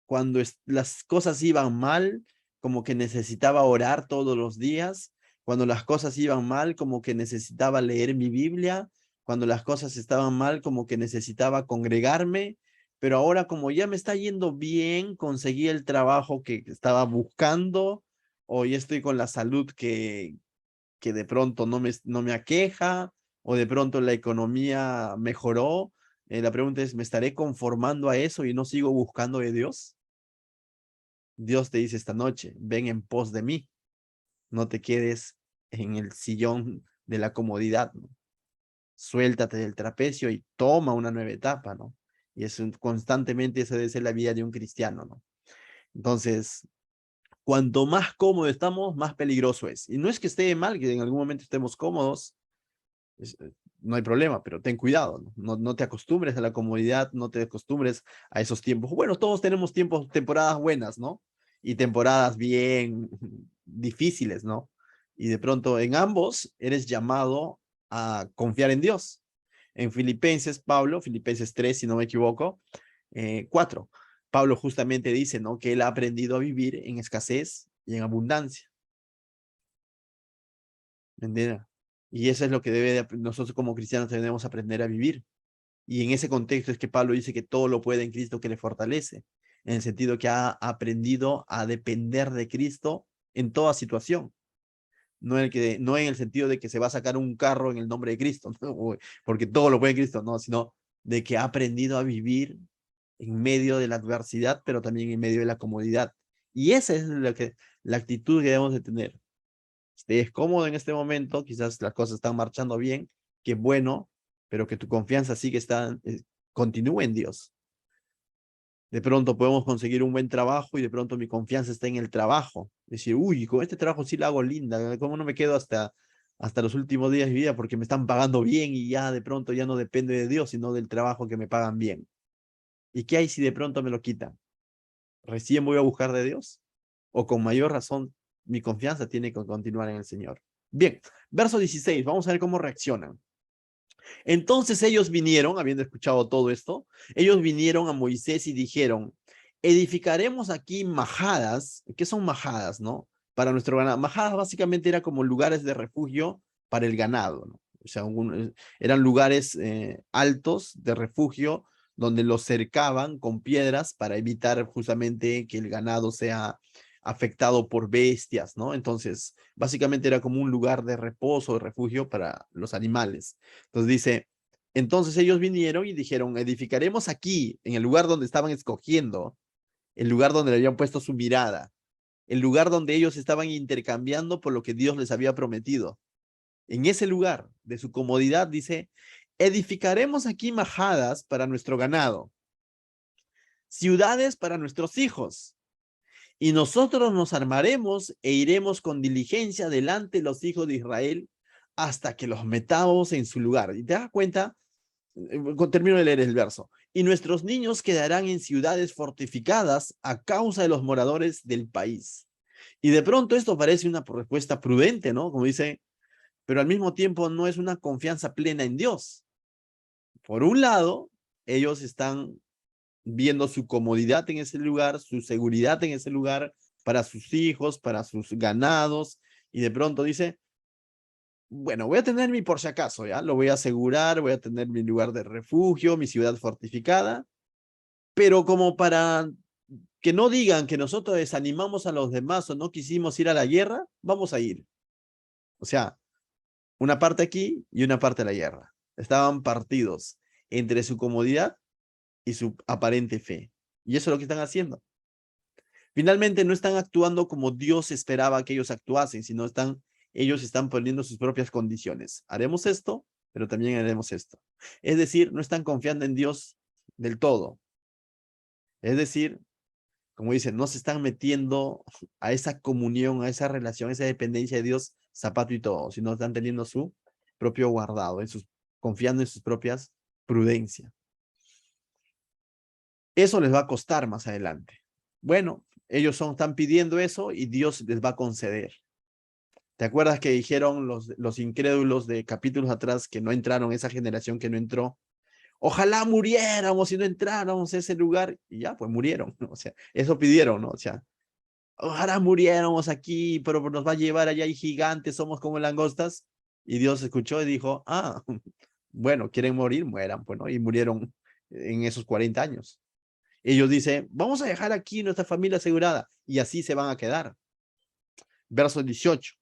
cuando las cosas iban mal, como que necesitaba orar todos los días, cuando las cosas iban mal, como que necesitaba leer mi Biblia, cuando las cosas estaban mal, como que necesitaba congregarme, pero ahora como ya me está yendo bien, conseguí el trabajo que estaba buscando, o ya estoy con la salud que de pronto no me aqueja, o de pronto la economía mejoró. La pregunta es, ¿me estaré conformando a eso y no sigo buscando de Dios? Dios te dice esta noche, ven en pos de mí, no te quedes en el sillón de la comodidad, ¿no? Suéltate del trapecio y toma una nueva etapa, ¿no? Y constantemente esa debe ser la vida de un cristiano, ¿no? Entonces, cuanto más cómodo estamos, más peligroso es. Y no es que esté mal que en algún momento estemos cómodos, no hay problema, pero ten cuidado, ¿no? No te acostumbres a la comodidad, no te acostumbres a esos tiempos. Bueno, todos tenemos tiempos, temporadas buenas, ¿no? y temporadas bien difíciles, ¿no? Y de pronto en ambos eres llamado a confiar en Dios. En Filipenses, Filipenses 3, si no me equivoco, 4, Pablo justamente dice, ¿no? Que él ha aprendido a vivir en escasez y en abundancia. ¿Me entiendes? Y eso es lo que nosotros como cristianos debemos aprender a vivir. Y en ese contexto es que Pablo dice que todo lo puede en Cristo que le fortalece, en el sentido que ha aprendido a depender de Cristo en toda situación. No en el sentido de que se va a sacar un carro en el nombre de Cristo, ¿no? Porque todo lo puede en Cristo, no, sino de que ha aprendido a vivir en medio de la adversidad, pero también en medio de la comodidad. Y esa es la actitud que debemos de tener. Estés cómodo en este momento, quizás las cosas están marchando bien, qué bueno, pero que tu confianza sí que continúe en Dios. De pronto podemos conseguir un buen trabajo y de pronto mi confianza está en el trabajo. Decir, uy, con este trabajo sí la hago linda, ¿cómo no me quedo hasta los últimos días de mi vida porque me están pagando bien y ya de pronto ya no depende de Dios, sino del trabajo que me pagan bien? ¿Y qué hay si de pronto me lo quitan? ¿Recién voy a buscar de Dios? ¿O con mayor razón mi confianza tiene que continuar en el Señor? Bien, verso 16, vamos a ver cómo reaccionan. Entonces ellos vinieron, habiendo escuchado todo esto, ellos vinieron a Moisés y dijeron, edificaremos aquí majadas. ¿Qué son majadas, no? Para nuestro ganado. Majadas básicamente era como lugares de refugio para el ganado, ¿no? O sea, eran lugares altos de refugio donde los cercaban con piedras para evitar justamente que el ganado sea afectado por bestias, ¿no? Entonces, básicamente era como un lugar de reposo, de refugio para los animales. Entonces dice, entonces ellos vinieron y dijeron, edificaremos aquí, en el lugar donde estaban escogiendo, el lugar donde le habían puesto su mirada, el lugar donde ellos estaban intercambiando por lo que Dios les había prometido. En ese lugar de su comodidad dice, edificaremos aquí majadas para nuestro ganado, ciudades para nuestros hijos, y nosotros nos armaremos e iremos con diligencia delante de los hijos de Israel hasta que los metamos en su lugar. Y te das cuenta, termino de leer el verso, y nuestros niños quedarán en ciudades fortificadas a causa de los moradores del país. Y de pronto esto parece una respuesta prudente, ¿no? Como dice, pero al mismo tiempo no es una confianza plena en Dios. Por un lado, ellos están viendo su comodidad en ese lugar, su seguridad en ese lugar, para sus hijos, para sus ganados, y de pronto dice, bueno, voy a tener mi por si acaso, ¿ya? Lo voy a asegurar, voy a tener mi lugar de refugio, mi ciudad fortificada, pero como para que no digan que nosotros desanimamos a los demás o no quisimos ir a la guerra, vamos a ir. O sea, una parte aquí y una parte de la guerra. Estaban partidos entre su comodidad y su aparente fe. Y eso es lo que están haciendo. Finalmente no están actuando como Dios esperaba que ellos actuasen, sino ellos están poniendo sus propias condiciones. Haremos esto, pero también haremos esto. Es decir, no están confiando en Dios del todo. Es decir, como dicen, no se están metiendo a esa comunión, a esa relación, a esa dependencia de Dios, zapato y todo, sino están teniendo su propio guardado, confiando en sus propias prudencias. Eso les va a costar más adelante. Bueno, ellos están pidiendo eso y Dios les va a conceder. ¿Te acuerdas que dijeron los incrédulos de capítulos atrás que no entraron, esa generación que no entró? Ojalá muriéramos y no entráramos a ese lugar. Y ya, pues murieron, ¿no? O sea, eso pidieron, ¿no? O sea, ojalá muriéramos aquí, pero nos va a llevar allá, hay gigantes, somos como langostas. Y Dios escuchó y dijo, bueno, quieren morir, mueran, pues, ¿no? Y murieron en esos 40 años. Ellos dicen, vamos a dejar aquí nuestra familia asegurada, y así se van a quedar. Verso 18.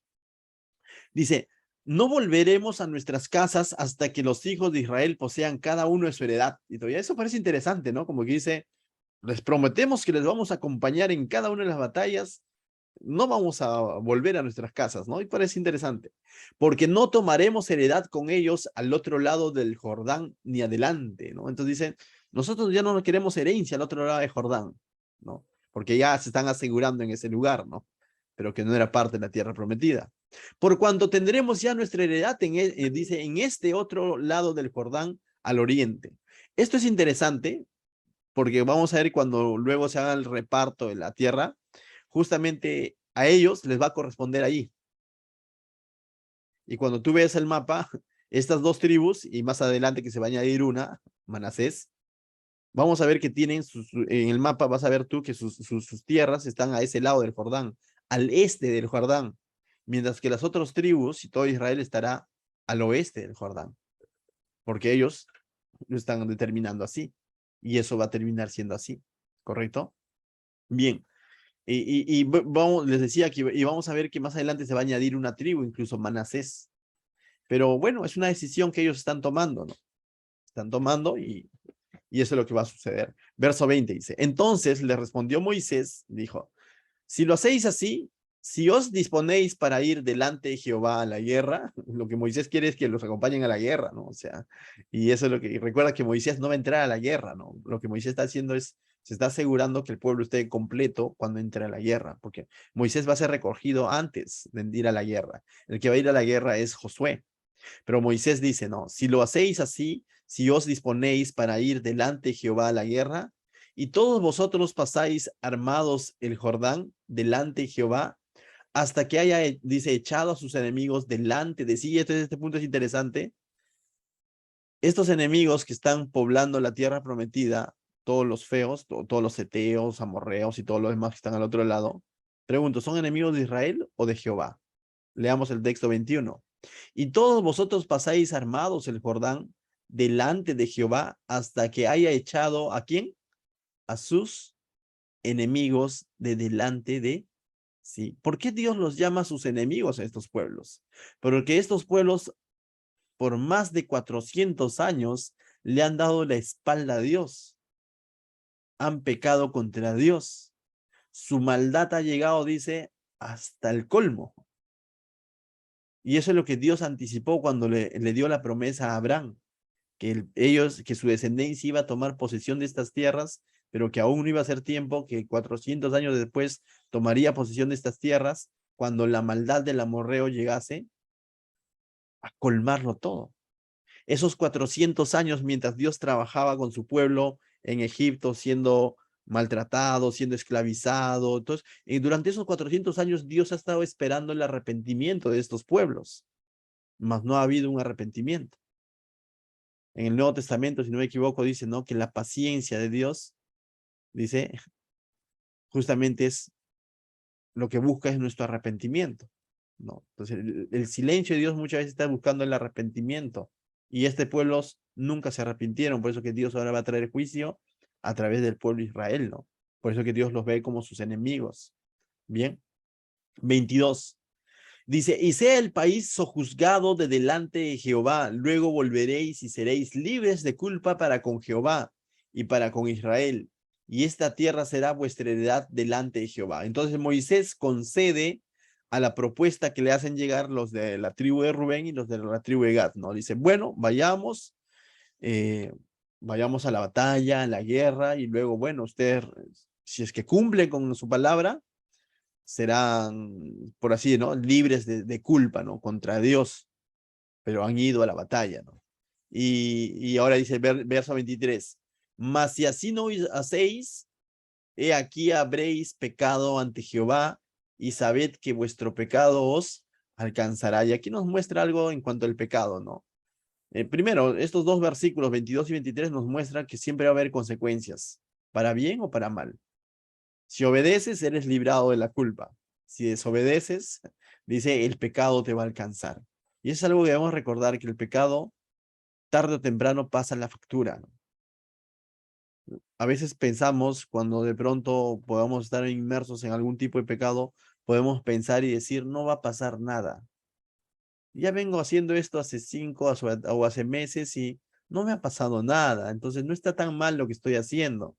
Dice, no volveremos a nuestras casas hasta que los hijos de Israel posean cada uno de su heredad. Y todavía eso parece interesante, ¿no? Como que dice, les prometemos que les vamos a acompañar en cada una de las batallas, no vamos a volver a nuestras casas, ¿no? Y parece interesante, porque no tomaremos heredad con ellos al otro lado del Jordán ni adelante, ¿no? Entonces dicen, nosotros ya no queremos herencia al otro lado del Jordán, ¿no? Porque ya se están asegurando en ese lugar, ¿no? Pero que no era parte de la tierra prometida. Por cuanto tendremos ya nuestra heredad, dice, en este otro lado del Jordán al oriente. Esto es interesante porque vamos a ver cuando luego se haga el reparto de la tierra, justamente a ellos les va a corresponder ahí. Y cuando tú ves el mapa, estas dos tribus, y más adelante que se va a añadir una, Manasés, vamos a ver que tienen, en el mapa vas a ver tú que sus tierras están a ese lado del Jordán, al este del Jordán, mientras que las otras tribus y todo Israel estará al oeste del Jordán, porque ellos lo están determinando así, y eso va a terminar siendo así, ¿correcto? Bien, vamos, les decía que y vamos a ver que más adelante se va a añadir una tribu, incluso Manasés, pero bueno, es una decisión que ellos están tomando, ¿no? Están tomando y eso es lo que va a suceder. Verso 20 dice, entonces le respondió Moisés, dijo, si lo hacéis así, si os disponéis para ir delante de Jehová a la guerra, lo que Moisés quiere es que los acompañen a la guerra, ¿no? O sea, y eso es lo que, y recuerda que Moisés no va a entrar a la guerra, ¿no? Lo que Moisés está haciendo es, se está asegurando que el pueblo esté completo cuando entre a la guerra, porque Moisés va a ser recogido antes de ir a la guerra. El que va a ir a la guerra es Josué. Pero Moisés dice, no, si lo hacéis así, si os disponéis para ir delante de Jehová a la guerra, y todos vosotros pasáis armados el Jordán delante de Jehová, hasta que haya, dice, echado a sus enemigos delante de sí. Este punto es interesante. Estos enemigos que están poblando la tierra prometida, todos los feos, todos los seteos, amorreos y todos los demás que están al otro lado, pregunto, ¿son enemigos de Israel o de Jehová? Leamos el texto 21. Y todos vosotros pasáis armados el Jordán delante de Jehová hasta que haya echado ¿a quién? A sus enemigos de delante de sí. ¿Por qué Dios los llama sus enemigos a estos pueblos? Porque estos pueblos por más de 400 años le han dado la espalda a Dios. Han pecado contra Dios. Su maldad ha llegado, dice, hasta el colmo. Y eso es lo que Dios anticipó cuando le dio la promesa a Abraham, que que su descendencia iba a tomar posesión de estas tierras, pero que aún no iba a ser tiempo, que 400 años después tomaría posesión de estas tierras, cuando la maldad del amorreo llegase a colmarlo todo. Esos 400 años mientras Dios trabajaba con su pueblo en Egipto, siendo maltratado, siendo esclavizado. Entonces, durante esos 400 años Dios ha estado esperando el arrepentimiento de estos pueblos, mas no ha habido un arrepentimiento. En el Nuevo Testamento, si no me equivoco, dice, ¿no? Que la paciencia de Dios, dice, justamente es lo que busca es nuestro arrepentimiento, ¿no? Entonces, el silencio de Dios muchas veces está buscando el arrepentimiento. Y este pueblo nunca se arrepintieron, por eso que Dios ahora va a traer juicio a través del pueblo de Israel, ¿no? Por eso que Dios los ve como sus enemigos. Bien. 22. Dice, y sea el país sojuzgado de delante de Jehová, luego volveréis y seréis libres de culpa para con Jehová y para con Israel, y esta tierra será vuestra heredad delante de Jehová. Entonces Moisés concede a la propuesta que le hacen llegar los de la tribu de Rubén y los de la tribu de Gad, ¿no? Dice, bueno, vayamos a la batalla, a la guerra, y luego, bueno, ustedes, si es que cumplen con su palabra, serán, por así, ¿no? Libres de culpa, ¿no? Contra Dios, pero han ido a la batalla, ¿no? Y ahora dice el verso 23, mas si así no hacéis, he aquí habréis pecado ante Jehová y sabed que vuestro pecado os alcanzará. Y aquí nos muestra algo en cuanto al pecado, ¿no? Primero, estos dos versículos 22 y 23 nos muestran que siempre va a haber consecuencias, para bien o para mal. Si obedeces, eres librado de la culpa. Si desobedeces, dice, el pecado te va a alcanzar. Y es algo que debemos recordar, que el pecado, tarde o temprano, pasa la factura, ¿no? A veces pensamos, cuando de pronto podamos estar inmersos en algún tipo de pecado, podemos pensar y decir, no va a pasar nada. Ya vengo haciendo esto hace 5 o hace meses y no me ha pasado nada. Entonces no está tan mal lo que estoy haciendo.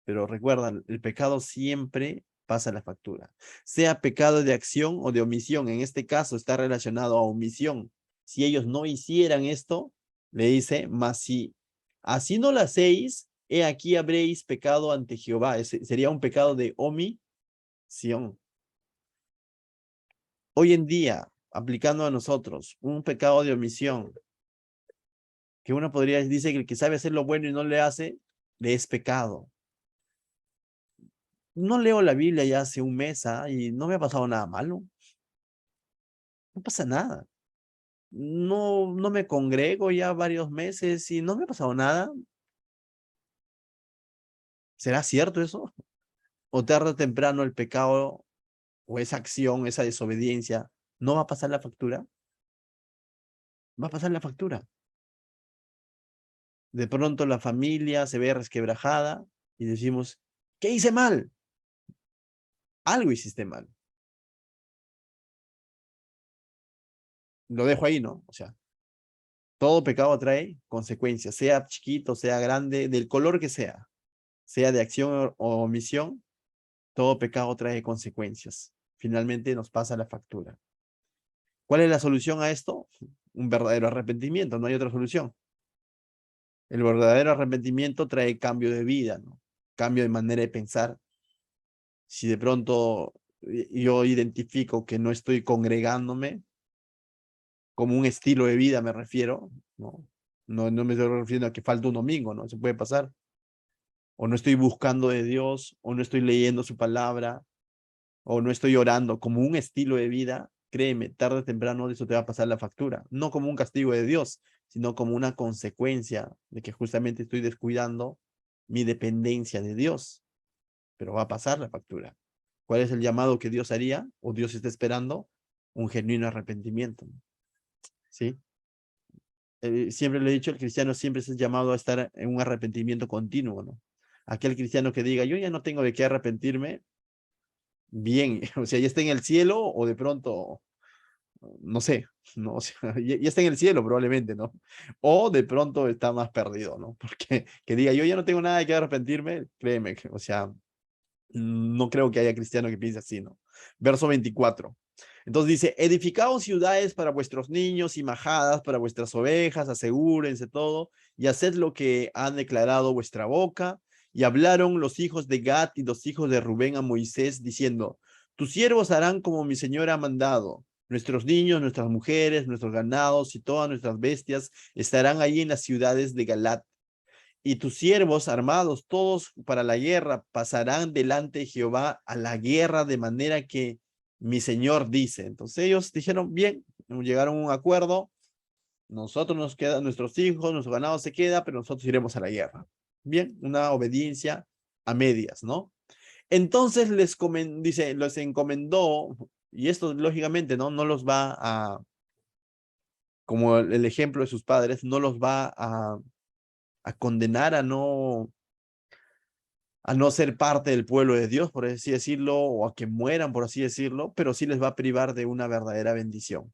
Pero recuerda, el pecado siempre pasa la factura. Sea pecado de acción o de omisión. En este caso está relacionado a omisión. Si ellos no hicieran esto, le dice, mas si así no lo hacéis, he aquí habréis pecado ante Jehová. Sería un pecado de omisión. Hoy en día, aplicando a nosotros, un pecado de omisión, que uno podría, dice que el que sabe hacer lo bueno y no le hace, le es pecado. no leo la Biblia ya hace un mes, y no me ha pasado nada malo. No pasa nada. No me congrego ya varios meses y no me ha pasado nada. ¿Será cierto eso? O tarde o temprano el pecado o esa acción, esa desobediencia, ¿no va a pasar la factura? Va a pasar la factura. De pronto la familia se ve resquebrajada y decimos, ¿qué hice mal? Algo hiciste mal. Lo dejo ahí, ¿no? O sea, todo pecado trae consecuencias, sea chiquito, sea grande, del color que sea de acción o omisión, todo pecado trae consecuencias. Finalmente nos pasa la factura. ¿Cuál es la solución a esto? Un verdadero arrepentimiento, no hay otra solución. El verdadero arrepentimiento trae cambio de vida, ¿no? Cambio de manera de pensar. Si de pronto yo identifico que no estoy congregándome, como un estilo de vida me refiero, ¿no? No me estoy refiriendo a que falta un domingo, ¿no? Se puede pasar. O no estoy buscando de Dios, o no estoy leyendo su palabra, o no estoy orando como un estilo de vida, créeme, tarde o temprano eso te va a pasar la factura. No como un castigo de Dios, sino como una consecuencia de que justamente estoy descuidando mi dependencia de Dios. Pero va a pasar la factura. ¿Cuál es el llamado que Dios haría o Dios está esperando? Un genuino arrepentimiento, ¿sí? Siempre le he dicho, el cristiano siempre es llamado a estar en un arrepentimiento continuo, ¿no? Aquel cristiano que diga, yo ya no tengo de qué arrepentirme, bien, o sea, ya está en el cielo o de pronto, no sé, no, o sea, ya está en el cielo probablemente, ¿no? O de pronto está más perdido, ¿no? Porque que diga, yo ya no tengo nada de qué arrepentirme, créeme, o sea, no creo que haya cristiano que piense así, ¿no? Verso 24. Entonces dice, edificaos ciudades para vuestros niños y majadas para vuestras ovejas, asegúrense todo y haced lo que ha declarado vuestra boca. Y hablaron los hijos de Gad y los hijos de Rubén a Moisés diciendo, tus siervos harán como mi señor ha mandado. Nuestros niños, nuestras mujeres, nuestros ganados y todas nuestras bestias estarán allí en las ciudades de Galat y tus siervos armados todos para la guerra pasarán delante de Jehová a la guerra de manera que mi señor dice. Entonces ellos dijeron, bien, llegaron a un acuerdo, nosotros nos quedan, nuestros hijos, nuestro ganado se queda, pero nosotros iremos a la guerra. Bien, una obediencia a medias, ¿no? Entonces dice, les encomendó, y esto lógicamente, ¿no? No los va a, como el ejemplo de sus padres, no los va a condenar a no ser parte del pueblo de Dios, por así decirlo, o a que mueran, por así decirlo, pero sí les va a privar de una verdadera bendición.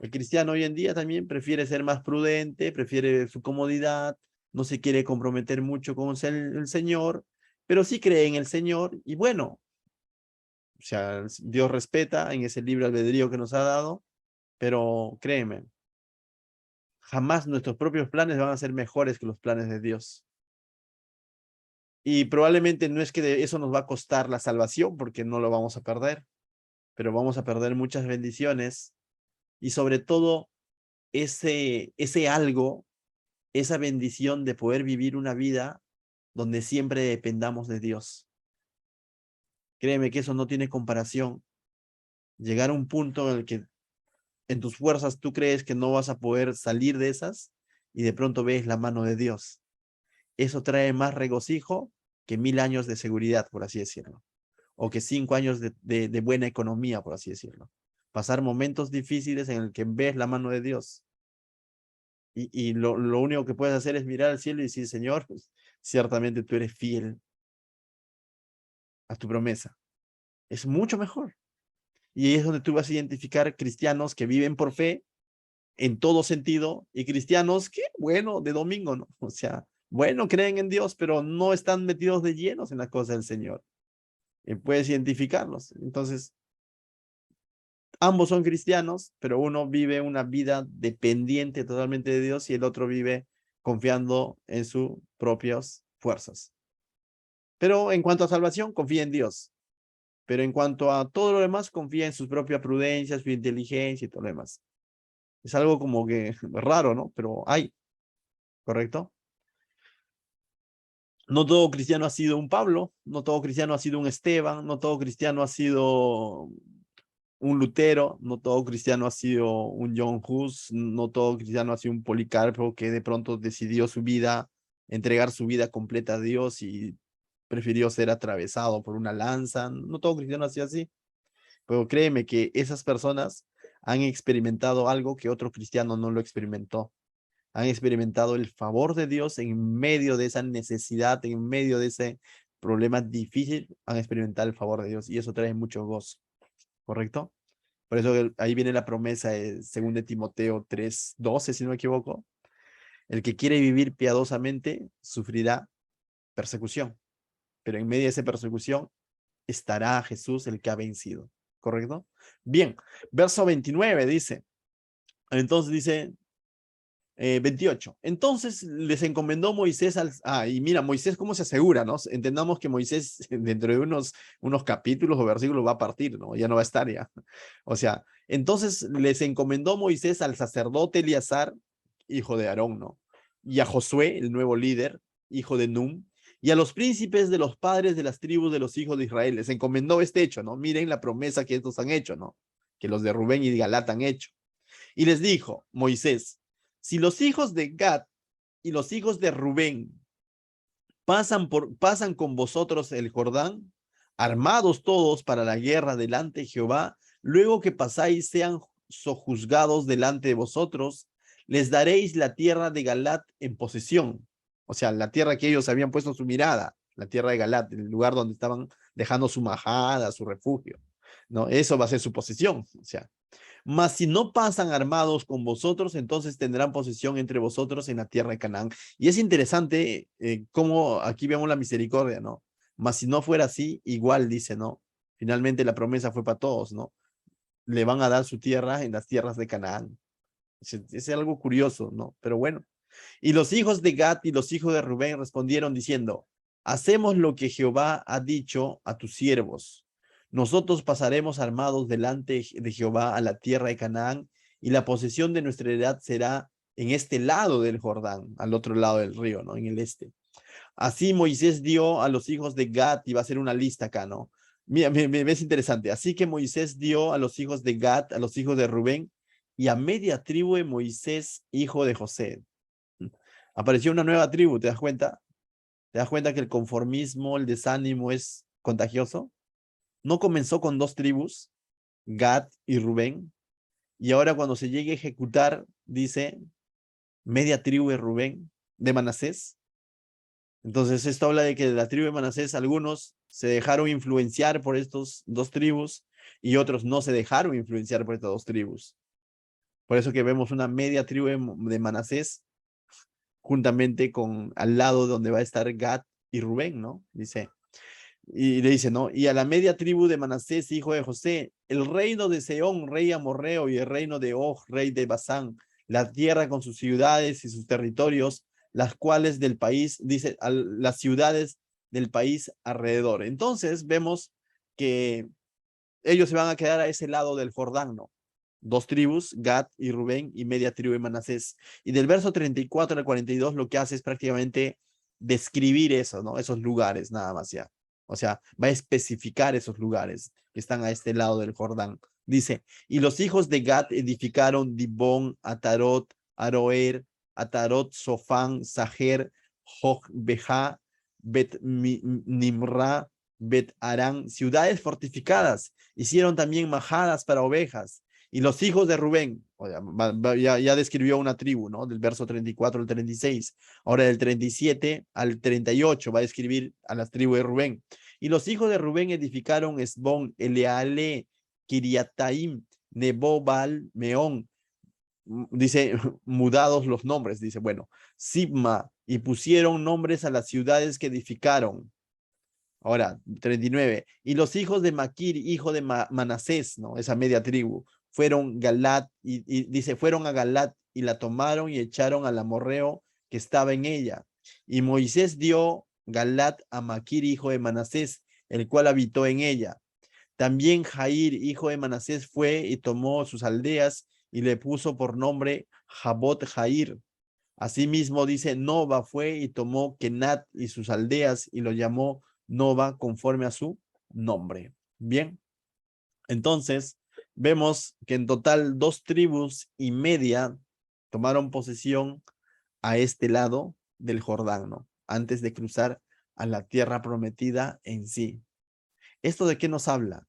El cristiano hoy en día también prefiere ser más prudente, prefiere su comodidad, no se quiere comprometer mucho con el Señor, pero sí cree en el Señor y bueno, o sea, Dios respeta en ese libre albedrío que nos ha dado, pero créeme, jamás nuestros propios planes van a ser mejores que los planes de Dios. Y probablemente no es que eso nos va a costar la salvación, porque no lo vamos a perder, pero vamos a perder muchas bendiciones y sobre todo ese algo, esa bendición de poder vivir una vida donde siempre dependamos de Dios. Créeme que eso no tiene comparación. Llegar a un punto en el que en tus fuerzas tú crees que no vas a poder salir de esas y de pronto ves la mano de Dios. Eso trae más regocijo que 1000 años de seguridad, por así decirlo. O que 5 años de buena economía, por así decirlo. Pasar momentos difíciles en el que ves la mano de Dios. Y lo único que puedes hacer es mirar al cielo y decir, Señor, pues, ciertamente tú eres fiel a tu promesa. Es mucho mejor. Y ahí es donde tú vas a identificar cristianos que viven por fe en todo sentido y cristianos que, bueno, de domingo, ¿no? O sea, bueno, creen en Dios, pero no están metidos de llenos en las cosas del Señor. Y puedes identificarlos. Entonces, ambos son cristianos, pero uno vive una vida dependiente totalmente de Dios y el otro vive confiando en sus propias fuerzas. Pero en cuanto a salvación, confía en Dios. Pero en cuanto a todo lo demás, confía en sus propias prudencias, su inteligencia y todo lo demás. Es algo como que raro, ¿no? Pero hay, ¿correcto? No todo cristiano ha sido un Pablo, no todo cristiano ha sido un Esteban, no todo cristiano ha sido un Lutero, no todo cristiano ha sido un John Hus, no todo cristiano ha sido un Policarpo que de pronto decidió su vida, entregar su vida completa a Dios y prefirió ser atravesado por una lanza. No todo cristiano ha sido así, pero créeme que esas personas han experimentado algo que otro cristiano no lo experimentó. Han experimentado el favor de Dios en medio de esa necesidad, en medio de ese problema difícil, han experimentado el favor de Dios y eso trae mucho gozo, ¿correcto? Por eso ahí viene la promesa de 2 de Timoteo 3:12, si no me equivoco. El que quiere vivir piadosamente sufrirá persecución, pero en medio de esa persecución estará Jesús el que ha vencido, ¿correcto? Bien, verso 29 dice, entonces dice, 28. Entonces les encomendó Moisés y mira, Moisés cómo se asegura, ¿no? Entendamos que Moisés dentro de unos capítulos o versículos va a partir, ¿no? Ya no va a estar ya. O sea, entonces les encomendó Moisés al sacerdote Eleazar, hijo de Aarón, ¿no? Y a Josué, el nuevo líder, hijo de Num, y a los príncipes de los padres de las tribus de los hijos de Israel. Les encomendó este hecho, ¿no? Miren la promesa que estos han hecho, ¿no? Que los de Rubén y de Galat han hecho. Y les dijo Moisés, si los hijos de Gad y los hijos de Rubén pasan con vosotros el Jordán, armados todos para la guerra delante de Jehová, luego que pasáis sean sojuzgados delante de vosotros, les daréis la tierra de Galat en posesión. O sea, la tierra que ellos habían puesto su mirada, la tierra de Galat, el lugar donde estaban dejando su majada, su refugio. ¿No? Eso va a ser su posesión. O sea, mas si no pasan armados con vosotros, entonces tendrán posesión entre vosotros en la tierra de Canaán. Y es interesante cómo aquí vemos la misericordia, ¿no? Mas si no fuera así, igual dice, ¿no? Finalmente la promesa fue para todos, ¿no? Le van a dar su tierra en las tierras de Canaán. Es algo curioso, ¿no? Pero bueno. Y los hijos de Gad y los hijos de Rubén respondieron diciendo, hacemos lo que Jehová ha dicho a tus siervos. Nosotros pasaremos armados delante de Jehová a la tierra de Canaán, y la posesión de nuestra heredad será en este lado del Jordán, al otro lado del río, ¿no? En el este. Así Moisés dio a los hijos de Gad, y va a ser una lista acá, ¿no? Mira, me ves interesante. Así que Moisés dio a los hijos de Gad, a los hijos de Rubén, y a media tribu de Moisés, hijo de José. Apareció una nueva tribu, ¿te das cuenta? ¿Te das cuenta que el conformismo, el desánimo es contagioso? No comenzó con 2 tribus, Gad y Rubén, y ahora cuando se llegue a ejecutar, dice, media tribu de Rubén, de Manasés. Entonces esto habla de que de la tribu de Manasés algunos se dejaron influenciar por estos 2 tribus y otros no se dejaron influenciar por estas 2 tribus. Por eso que vemos una media tribu de Manasés juntamente con al lado donde va a estar Gad y Rubén, ¿no? Dice, y le dice, ¿no? Y a la media tribu de Manasés, hijo de José, el reino de Seón, rey amorreo, y el reino de Og, rey de Basán, la tierra con sus ciudades y sus territorios, las cuales del país, dice, las ciudades del país alrededor. Entonces vemos que ellos se van a quedar a ese lado del Jordán, ¿no? 2 tribus, Gad y Rubén, y media tribu de Manasés. Y del verso 34 al 42 lo que hace es prácticamente describir eso, ¿no? Esos lugares nada más ya. O sea, va a especificar esos lugares que están a este lado del Jordán. Dice, y los hijos de Gad edificaron Dibón, Atarot, Aroer, Atarot, Sofán, Sajer, Jogbeja, Bet Nimra, Bet Arán, ciudades fortificadas. Hicieron también majadas para ovejas. Y los hijos de Rubén, ya describió una tribu, ¿no? Del verso 34 al 36. Ahora del 37 al 38 va a describir a las tribus de Rubén. Y los hijos de Rubén edificaron Esbón, Eleale, Kiriataim, Nebo, Baal, Meón. Dice, mudados los nombres, dice, bueno, Sibma, y pusieron nombres a las ciudades que edificaron. Ahora, 39. Y los hijos de Maquir, hijo de Manasés, ¿no? Esa media tribu, fueron Galat, y dice, fueron a Galat y la tomaron y echaron al amorreo que estaba en ella. Y Moisés dio Galat a Maquir, hijo de Manasés, el cual habitó en ella. También Jair, hijo de Manasés, fue y tomó sus aldeas y le puso por nombre Jabot Jair. Asimismo dice, Noba fue y tomó Kenat y sus aldeas y lo llamó Noba conforme a su nombre. Bien, entonces vemos que en total 2,5 tribus tomaron posesión a este lado del Jordán, ¿no? Antes de cruzar a la tierra prometida en sí. ¿Esto de qué nos habla?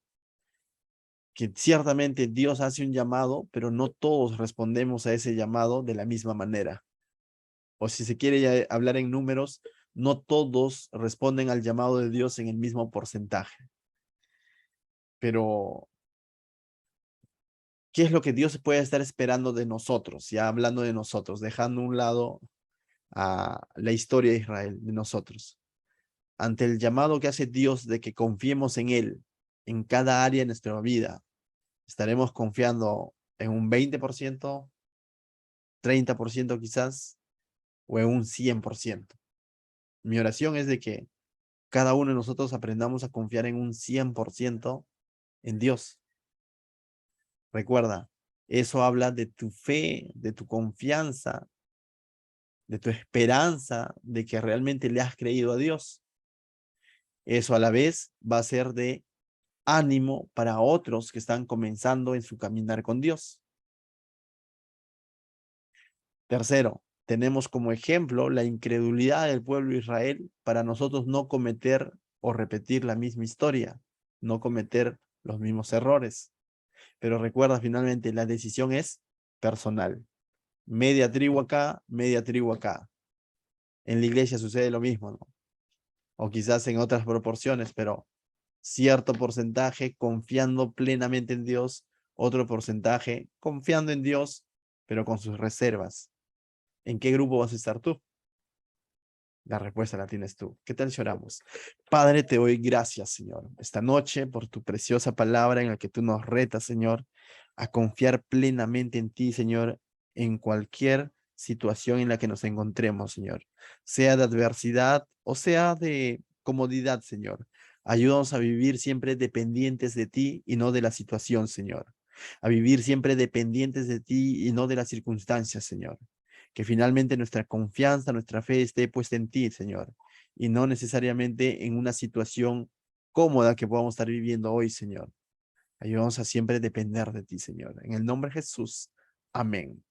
Que ciertamente Dios hace un llamado, pero no todos respondemos a ese llamado de la misma manera. O si se quiere ya hablar en números, no todos responden al llamado de Dios en el mismo porcentaje. Pero, ¿qué es lo que Dios puede estar esperando de nosotros? Ya hablando de nosotros, dejando a un lado a la historia de Israel, de nosotros. Ante el llamado que hace Dios de que confiemos en Él, en cada área de nuestra vida, estaremos confiando en un 20%, 30% quizás, o en un 100%. Mi oración es de que cada uno de nosotros aprendamos a confiar en un 100% en Dios. Recuerda, eso habla de tu fe, de tu confianza, de tu esperanza de que realmente le has creído a Dios. Eso a la vez va a ser de ánimo para otros que están comenzando en su caminar con Dios. Tercero, tenemos como ejemplo la incredulidad del pueblo de Israel para nosotros no cometer o repetir la misma historia, no cometer los mismos errores. Pero recuerda, finalmente, la decisión es personal. Media tribu acá, media tribu acá. En la iglesia sucede lo mismo, ¿no? O quizás en otras proporciones, pero cierto porcentaje confiando plenamente en Dios, otro porcentaje confiando en Dios, pero con sus reservas. ¿En qué grupo vas a estar tú? La respuesta la tienes tú. ¿Qué tal si oramos? Padre, te doy gracias, Señor, esta noche por tu preciosa palabra en la que tú nos retas, Señor, a confiar plenamente en ti, Señor, en cualquier situación en la que nos encontremos, Señor, sea de adversidad o sea de comodidad, Señor. Ayúdanos a vivir siempre dependientes de ti y no de la situación, Señor. A vivir siempre dependientes de ti y no de las circunstancias, Señor. Que finalmente nuestra confianza, nuestra fe esté puesta en ti, Señor, y no necesariamente en una situación cómoda que podamos estar viviendo hoy, Señor. Ayúdanos a siempre depender de ti, Señor. En el nombre de Jesús. Amén.